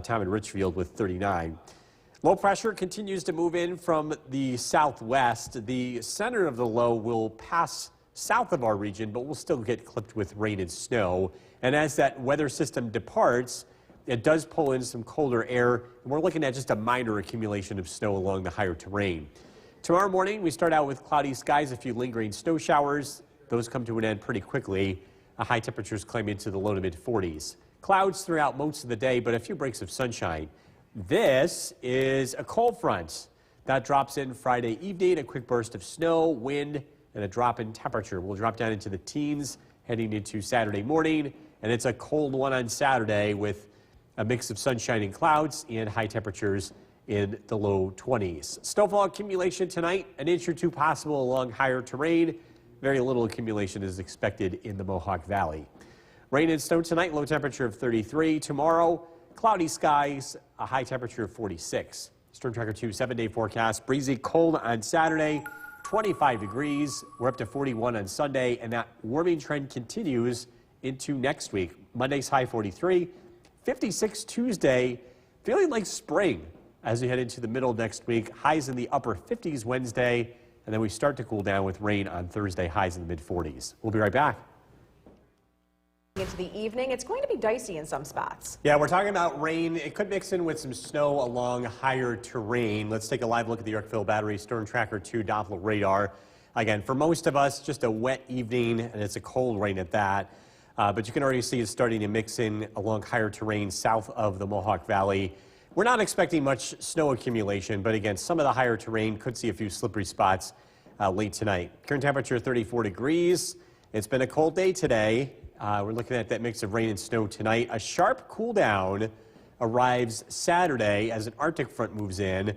Tom and Richfield with 39. Low pressure continues to move in from the southwest. The center of the low will pass south of our region, but we'll still get clipped with rain and snow. And as that weather system departs, it does pull in some colder air, and we're looking at just a minor accumulation of snow along the higher terrain. Tomorrow morning, we start out with cloudy skies, a few lingering snow showers. Those come to an end pretty quickly. High temperatures climb into the low to mid 40s. Clouds throughout most of the day, but a few breaks of sunshine. This is a cold front that drops in Friday evening, a quick burst of snow, wind, and a drop in temperature. We'll drop down into the teens heading into Saturday morning, and it's a cold one on Saturday with a mix of sunshine and clouds and high temperatures in the low 20s. Snowfall accumulation tonight, an inch or two possible along higher terrain. Very little accumulation is expected in the Mohawk Valley. Rain and snow tonight, low temperature of 33. Tomorrow, cloudy skies, a high temperature of 46. Storm Tracker 2 7-day forecast. Breezy, cold on Saturday, 25 degrees. We're up to 41 on Sunday, and that warming trend continues into next week. Monday's high 43, 56 Tuesday, feeling like spring as we head into the middle of next week. Highs in the upper 50s Wednesday, and then we start to cool down with rain on Thursday, highs in the mid 40s. We'll be right back. Into the evening, it's going to be dicey in some spots. Yeah, we're talking about rain. It could mix in with some snow along higher terrain. Let's take a live look at the Yorkville Battery Storm Tracker 2 Doppler radar. Again, for most of us, just a wet evening, and it's a cold rain at that. But you can already see it starting to mix in along higher terrain south of the Mohawk Valley. We're not expecting much snow accumulation, but again, some of the higher terrain could see a few slippery spots late tonight. Current temperature 34 degrees. It's been a cold day today. We're looking at that mix of rain and snow tonight. A sharp cool down arrives Saturday as an Arctic front moves in,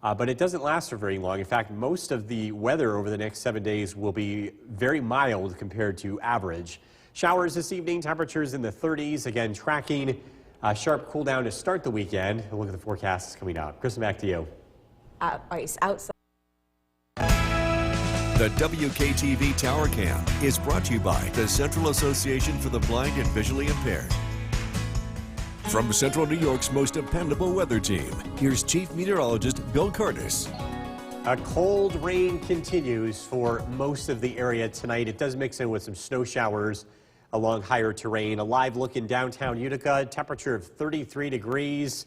but it doesn't last for very long. In fact, most of the weather over the next 7 days will be very mild compared to average. Showers this evening, temperatures in the 30s. Again, tracking a sharp cool down to start the weekend. A look at the forecasts coming out. Kristen, back to you. Ice outside. The WKTV Tower Cam is brought to you by the Central Association for the Blind and Visually Impaired. From Central New York's most dependable weather team, here's Chief Meteorologist Bill Curtis. A cold rain continues for most of the area tonight. It does mix in with some snow showers along higher terrain. A live look in downtown Utica, temperature of 33 degrees.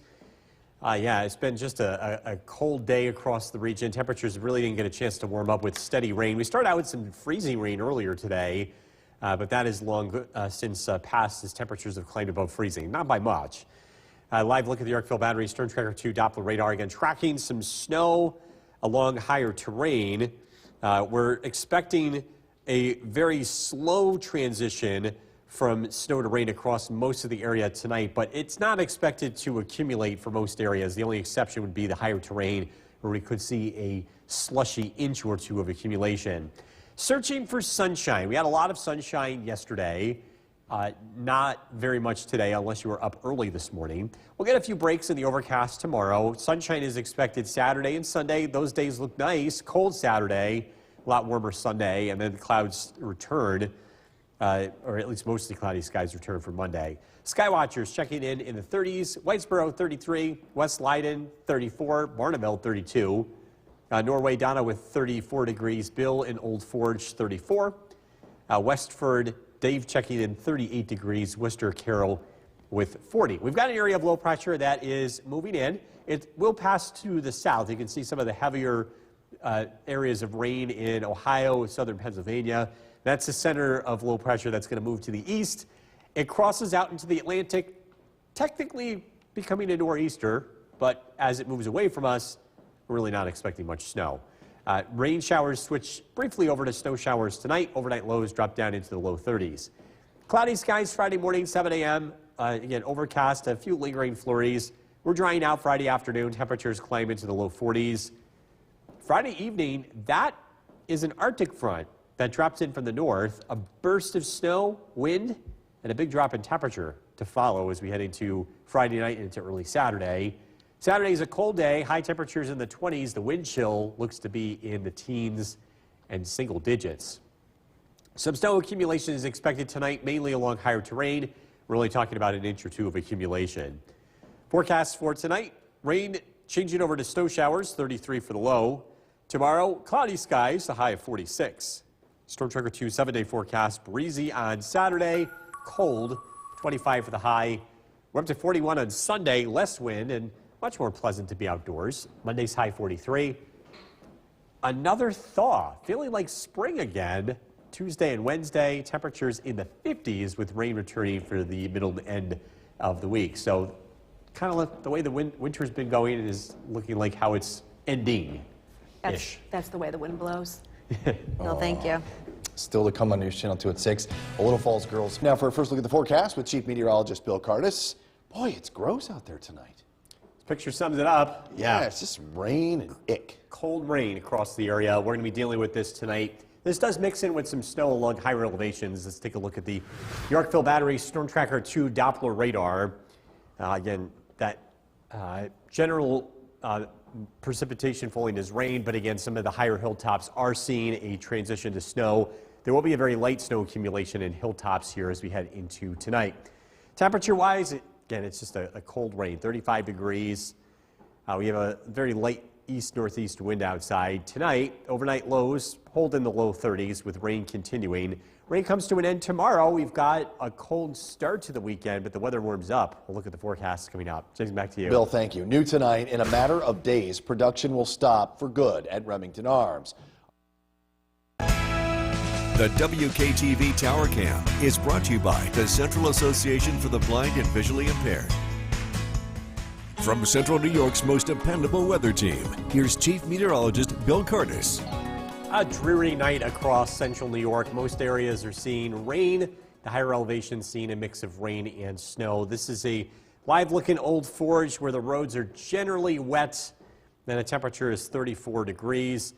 Yeah, it's been just a cold day across the region. Temperatures really didn't get a chance to warm up with steady rain. We started out with some freezing rain earlier today, but that is long since passed as temperatures have climbed above freezing. Not by much. Live look at the Yorkville Battery Storm Tracker 2 Doppler radar. Again, tracking some snow along higher terrain. We're expecting a very slow transition from snow to rain across most of the area tonight, but it's not expected to accumulate for most areas. The only exception would be the higher terrain, where we could see a slushy inch or two of accumulation. Searching for sunshine. We had a lot of sunshine yesterday. Not very much today, unless you were up early this morning. We'll get a few breaks in the overcast tomorrow. Sunshine is expected Saturday and Sunday. Those days look nice. Cold Saturday, a lot warmer Sunday, and then the clouds return. Or at least mostly cloudy skies return for Monday. Skywatchers checking in the 30s. Whitesboro 33, West Leiden 34, Barneveld 32, Norway Donna with 34 degrees, Bill in Old Forge 34, Westford Dave checking in 38 degrees, Worcester Carroll with 40. We've got an area of low pressure that is moving in. It will pass to the south. You can see some of the heavier areas of rain in Ohio, southern Pennsylvania. That's the center of low pressure that's going to move to the east. It crosses out into the Atlantic, technically becoming a nor'easter, but as it moves away from us, we're really not expecting much snow. Rain showers switch briefly over to snow showers tonight. Overnight lows drop down into the low 30s. Cloudy skies Friday morning, 7 a.m. Again, overcast, a few lingering flurries. We're drying out Friday afternoon. Temperatures climb into the low 40s. Friday evening, that is an Arctic front that drops in from the north, a burst of snow, wind, and a big drop in temperature to follow as we head into Friday night and into early Saturday. Saturday is a cold day, high temperatures in the 20s. The wind chill looks to be in the teens and single digits. Some snow accumulation is expected tonight, mainly along higher terrain. We're only talking about an inch or two of accumulation. Forecast for tonight, rain changing over to snow showers, 33 for the low. Tomorrow, cloudy skies, the high of 46. Storm Tracker 2 7-day forecast, breezy on Saturday, cold, 25 for the high. We're up to 41 on Sunday, less wind and much more pleasant to be outdoors. Monday's high 43. Another thaw, feeling like spring again. Tuesday and Wednesday, temperatures in the 50s with rain returning for the middle end of the week. So kind of the way the winter's been going is looking like how it's ending-ish. That's the way the wind blows. No, thank you. Still to come on News Channel 2 at 6. A Little Falls girls. Now for a first look at the forecast with Chief Meteorologist Bill Curtis. Boy, it's gross out there tonight. This picture sums it up. Yeah, it's just rain and ick. Cold rain across the area. We're going to be dealing with this tonight. This does mix in with some snow along higher elevations. Let's take a look at the Yorkville Battery Storm Tracker 2 Doppler radar. Again, that general precipitation falling as rain, but again, some of the higher hilltops are seeing a transition to snow. There will be a very light snow accumulation in hilltops here as we head into tonight. Temperature-wise, again, it's just a cold rain, 35 degrees. We have a very light east-northeast wind outside. Tonight, overnight lows hold in the low 30s with rain continuing. Rain comes to an end tomorrow. We've got a cold start to the weekend, but the weather warms up. We'll look at the forecast coming up. Jason, back to you. Bill, thank you. New tonight, in a matter of days, production will stop for good at Remington Arms. The WKTV Tower Cam is brought to you by the Central Association for the Blind and Visually Impaired. From Central New York's most dependable weather team, here's Chief Meteorologist Bill Curtis. A dreary night across central New York. Most areas are seeing rain. The higher elevations seeing a mix of rain and snow. This is a live-looking Old Forge where the roads are generally wet. Then the temperature is 34 degrees.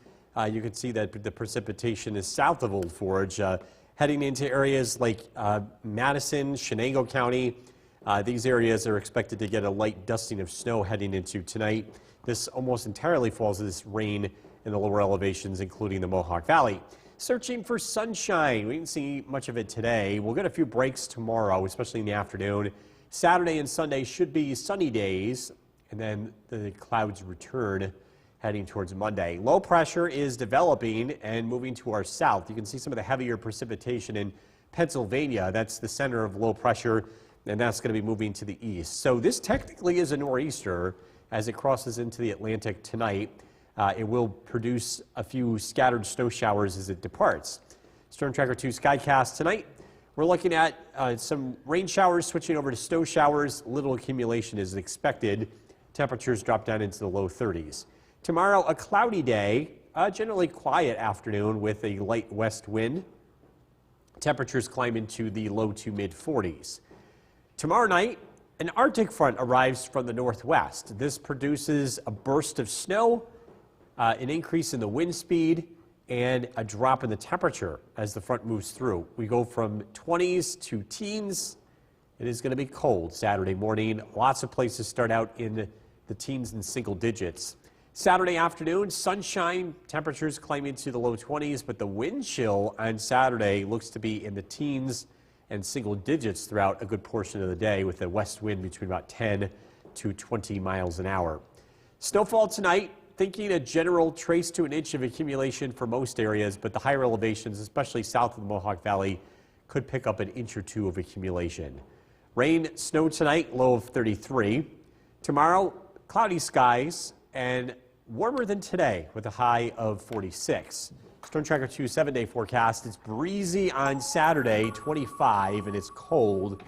You can see that the precipitation is south of Old Forge, heading into areas like Madison, Shenango County. These areas are expected to get a light dusting of snow heading into tonight. This almost entirely falls as this rain in the lower elevations, including the Mohawk Valley. Searching for sunshine. We didn't see much of it today. We'll get a few breaks tomorrow, especially in the afternoon. Saturday and Sunday should be sunny days, and then the clouds return heading towards Monday. Low pressure is developing and moving to our south. You can see some of the heavier precipitation in Pennsylvania. That's the center of low pressure, and that's going to be moving to the east. So this technically is a nor'easter as it crosses into the Atlantic tonight. It will produce a few scattered snow showers as it departs. Storm Tracker 2 Skycast tonight. We're looking at some rain showers switching over to snow showers. Little accumulation is expected. Temperatures drop down into the low 30s. Tomorrow, a cloudy day, generally quiet afternoon with a light west wind. Temperatures climb into the low to mid 40s. Tomorrow night, an Arctic front arrives from the northwest. This produces a burst of snow, an increase in the wind speed, and a drop in the temperature as the front moves through. We go from 20s to teens. It is going to be cold Saturday morning. Lots of places start out in the teens and single digits. Saturday afternoon, sunshine, temperatures climb into the low 20s, but the wind chill on Saturday looks to be in the teens and single digits throughout a good portion of the day, with a west wind between about 10 to 20 miles an hour. Snowfall tonight, thinking a general trace to an inch of accumulation for most areas, but the higher elevations, especially south of the Mohawk Valley, could pick up an inch or two of accumulation. Rain, snow tonight, low of 33. Tomorrow, cloudy skies and warmer than today with a high of 46. Storm Tracker 2 7-day forecast. It's breezy on Saturday, 25, and it's cold.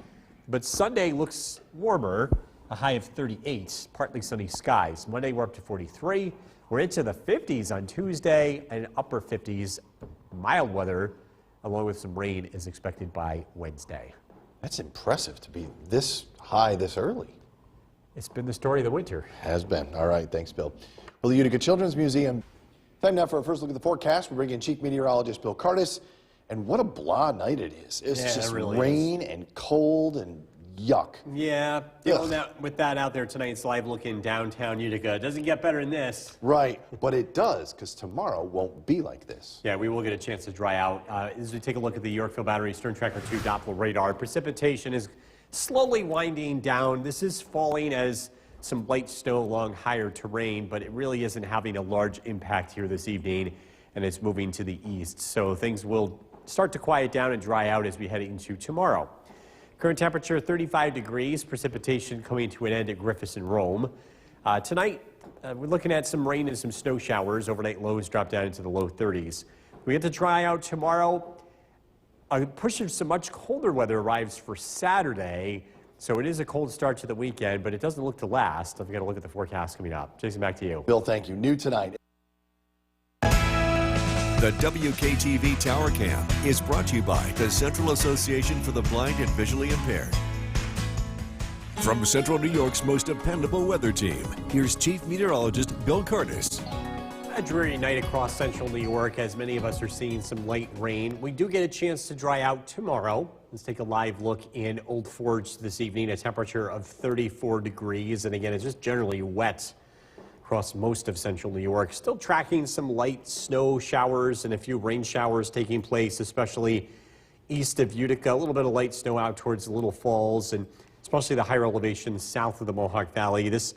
But Sunday looks warmer, a high of 38, partly sunny skies. Monday, we're up to 43. We're into the 50s on Tuesday, and upper 50s. Mild weather, along with some rain, is expected by Wednesday. That's impressive to be this high this early. It's been the story of the winter. Has been. All right, thanks, Bill. Well, the Utica Children's Museum. Time now for a first look at the forecast. We bring in Chief Meteorologist Bill Curtis. And what a blah night it is. It's just really rain and cold and yuck. Yeah, with that out there tonight, it's live looking downtown Utica. It doesn't get better than this. Right, but it does, because tomorrow won't be like this. Yeah, we will get a chance to dry out. As we take a look at the Yorkville Battery Storm Tracker 2 Doppler radar, precipitation is slowly winding down. This is falling as some light snow along higher terrain, but it really isn't having a large impact here this evening, and it's moving to the east. So things will start to quiet down and dry out as we head into tomorrow. Current temperature 35 degrees. Precipitation coming to an end at Griffis and Rome. Tonight, we're looking at some rain and some snow showers. Overnight lows drop down into the low 30s. We get to try out tomorrow. A push of some much colder weather arrives for Saturday. So it is a cold start to the weekend, but it doesn't look to last. I've got to look at the forecast coming up. Jason, back to you. Bill, thank you. New tonight. The WKTV Tower Cam is brought to you by the Central Association for the Blind and Visually Impaired. From Central New York's most dependable weather team, here's Chief Meteorologist Bill Curtis. A dreary night across central New York as many of us are seeing some light rain. We do get a chance to dry out tomorrow. Let's take a live look in Old Forge this evening, a temperature of 34 degrees. And again, it's just generally wet across most of central New York. Still tracking some light snow showers and a few rain showers taking place, especially east of Utica. A little bit of light snow out towards Little Falls and especially the higher elevations south of the Mohawk Valley. This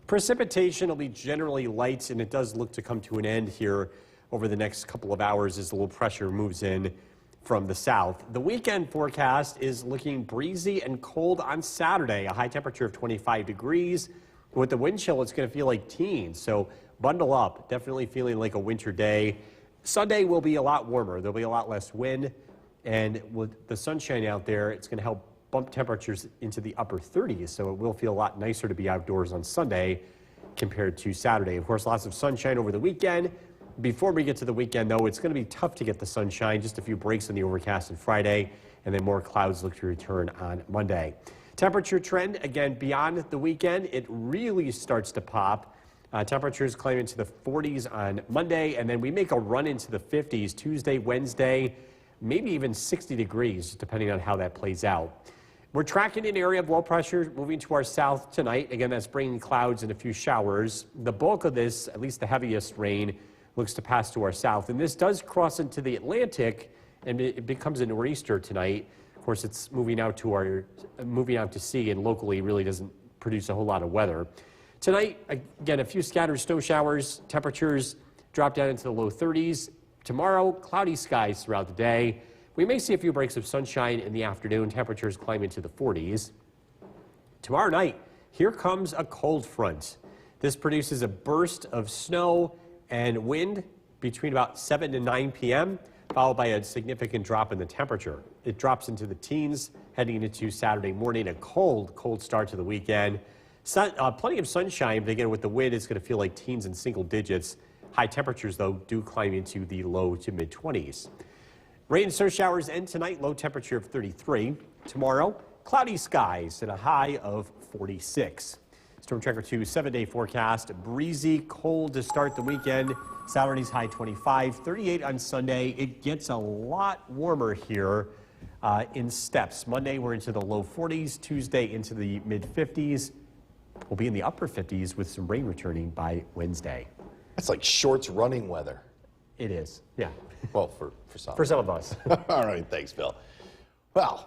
precipitation will be generally light, and it does look to come to an end here over the next couple of hours as the low pressure moves in from the south. The weekend forecast is looking breezy and cold on Saturday, a high temperature of 25 degrees. With the wind chill, it's going to feel like teens, so bundle up. Definitely feeling like a winter day. Sunday will be a lot warmer. There'll be a lot less wind, and with the sunshine out there, it's going to help bump temperatures into the upper 30s, so it will feel a lot nicer to be outdoors on Sunday compared to Saturday. Of course, lots of sunshine over the weekend. Before we get to the weekend, though, it's going to be tough to get the sunshine. Just a few breaks in the overcast on Friday, and then more clouds look to return on Monday. Temperature trend, again, beyond the weekend, it really starts to pop. Temperatures climb into the 40s on Monday, and then we make a run into the 50s Tuesday, Wednesday, maybe even 60 degrees, depending on how that plays out. We're tracking an area of low pressure moving to our south tonight. Again, that's bringing clouds and a few showers. The bulk of this, at least the heaviest rain, looks to pass to our south. And this does cross into the Atlantic, and it becomes a nor'easter tonight. Of course, it's moving out to sea, and locally really doesn't produce a whole lot of weather. Tonight, again, a few scattered snow showers. Temperatures drop down into the low 30s. Tomorrow, cloudy skies throughout the day. We may see a few breaks of sunshine in the afternoon. Temperatures climb into the 40s. Tomorrow night, here comes a cold front. This produces a burst of snow and wind between about 7 to 9 p.m., followed by a significant drop in the temperature. It drops into the teens heading into Saturday morning. A cold start to the weekend. Plenty of sunshine, but again, with the wind, it's going to feel like teens in single digits. High temperatures, though, do climb into the low to mid-20s. Rain and snow showers end tonight, low temperature of 33. Tomorrow, cloudy skies and a high of 46. Storm Tracker 2 7-day forecast. Breezy, cold to start the weekend. Saturday's high 25, 38 on Sunday. It gets a lot warmer here in steps. Monday, we're into the low 40s. Tuesday, into the mid-50s. We'll be in the upper 50s with some rain returning by Wednesday. That's like shorts running weather. It is, yeah. Well, for some. For some of us. All right, thanks, Bill. Well,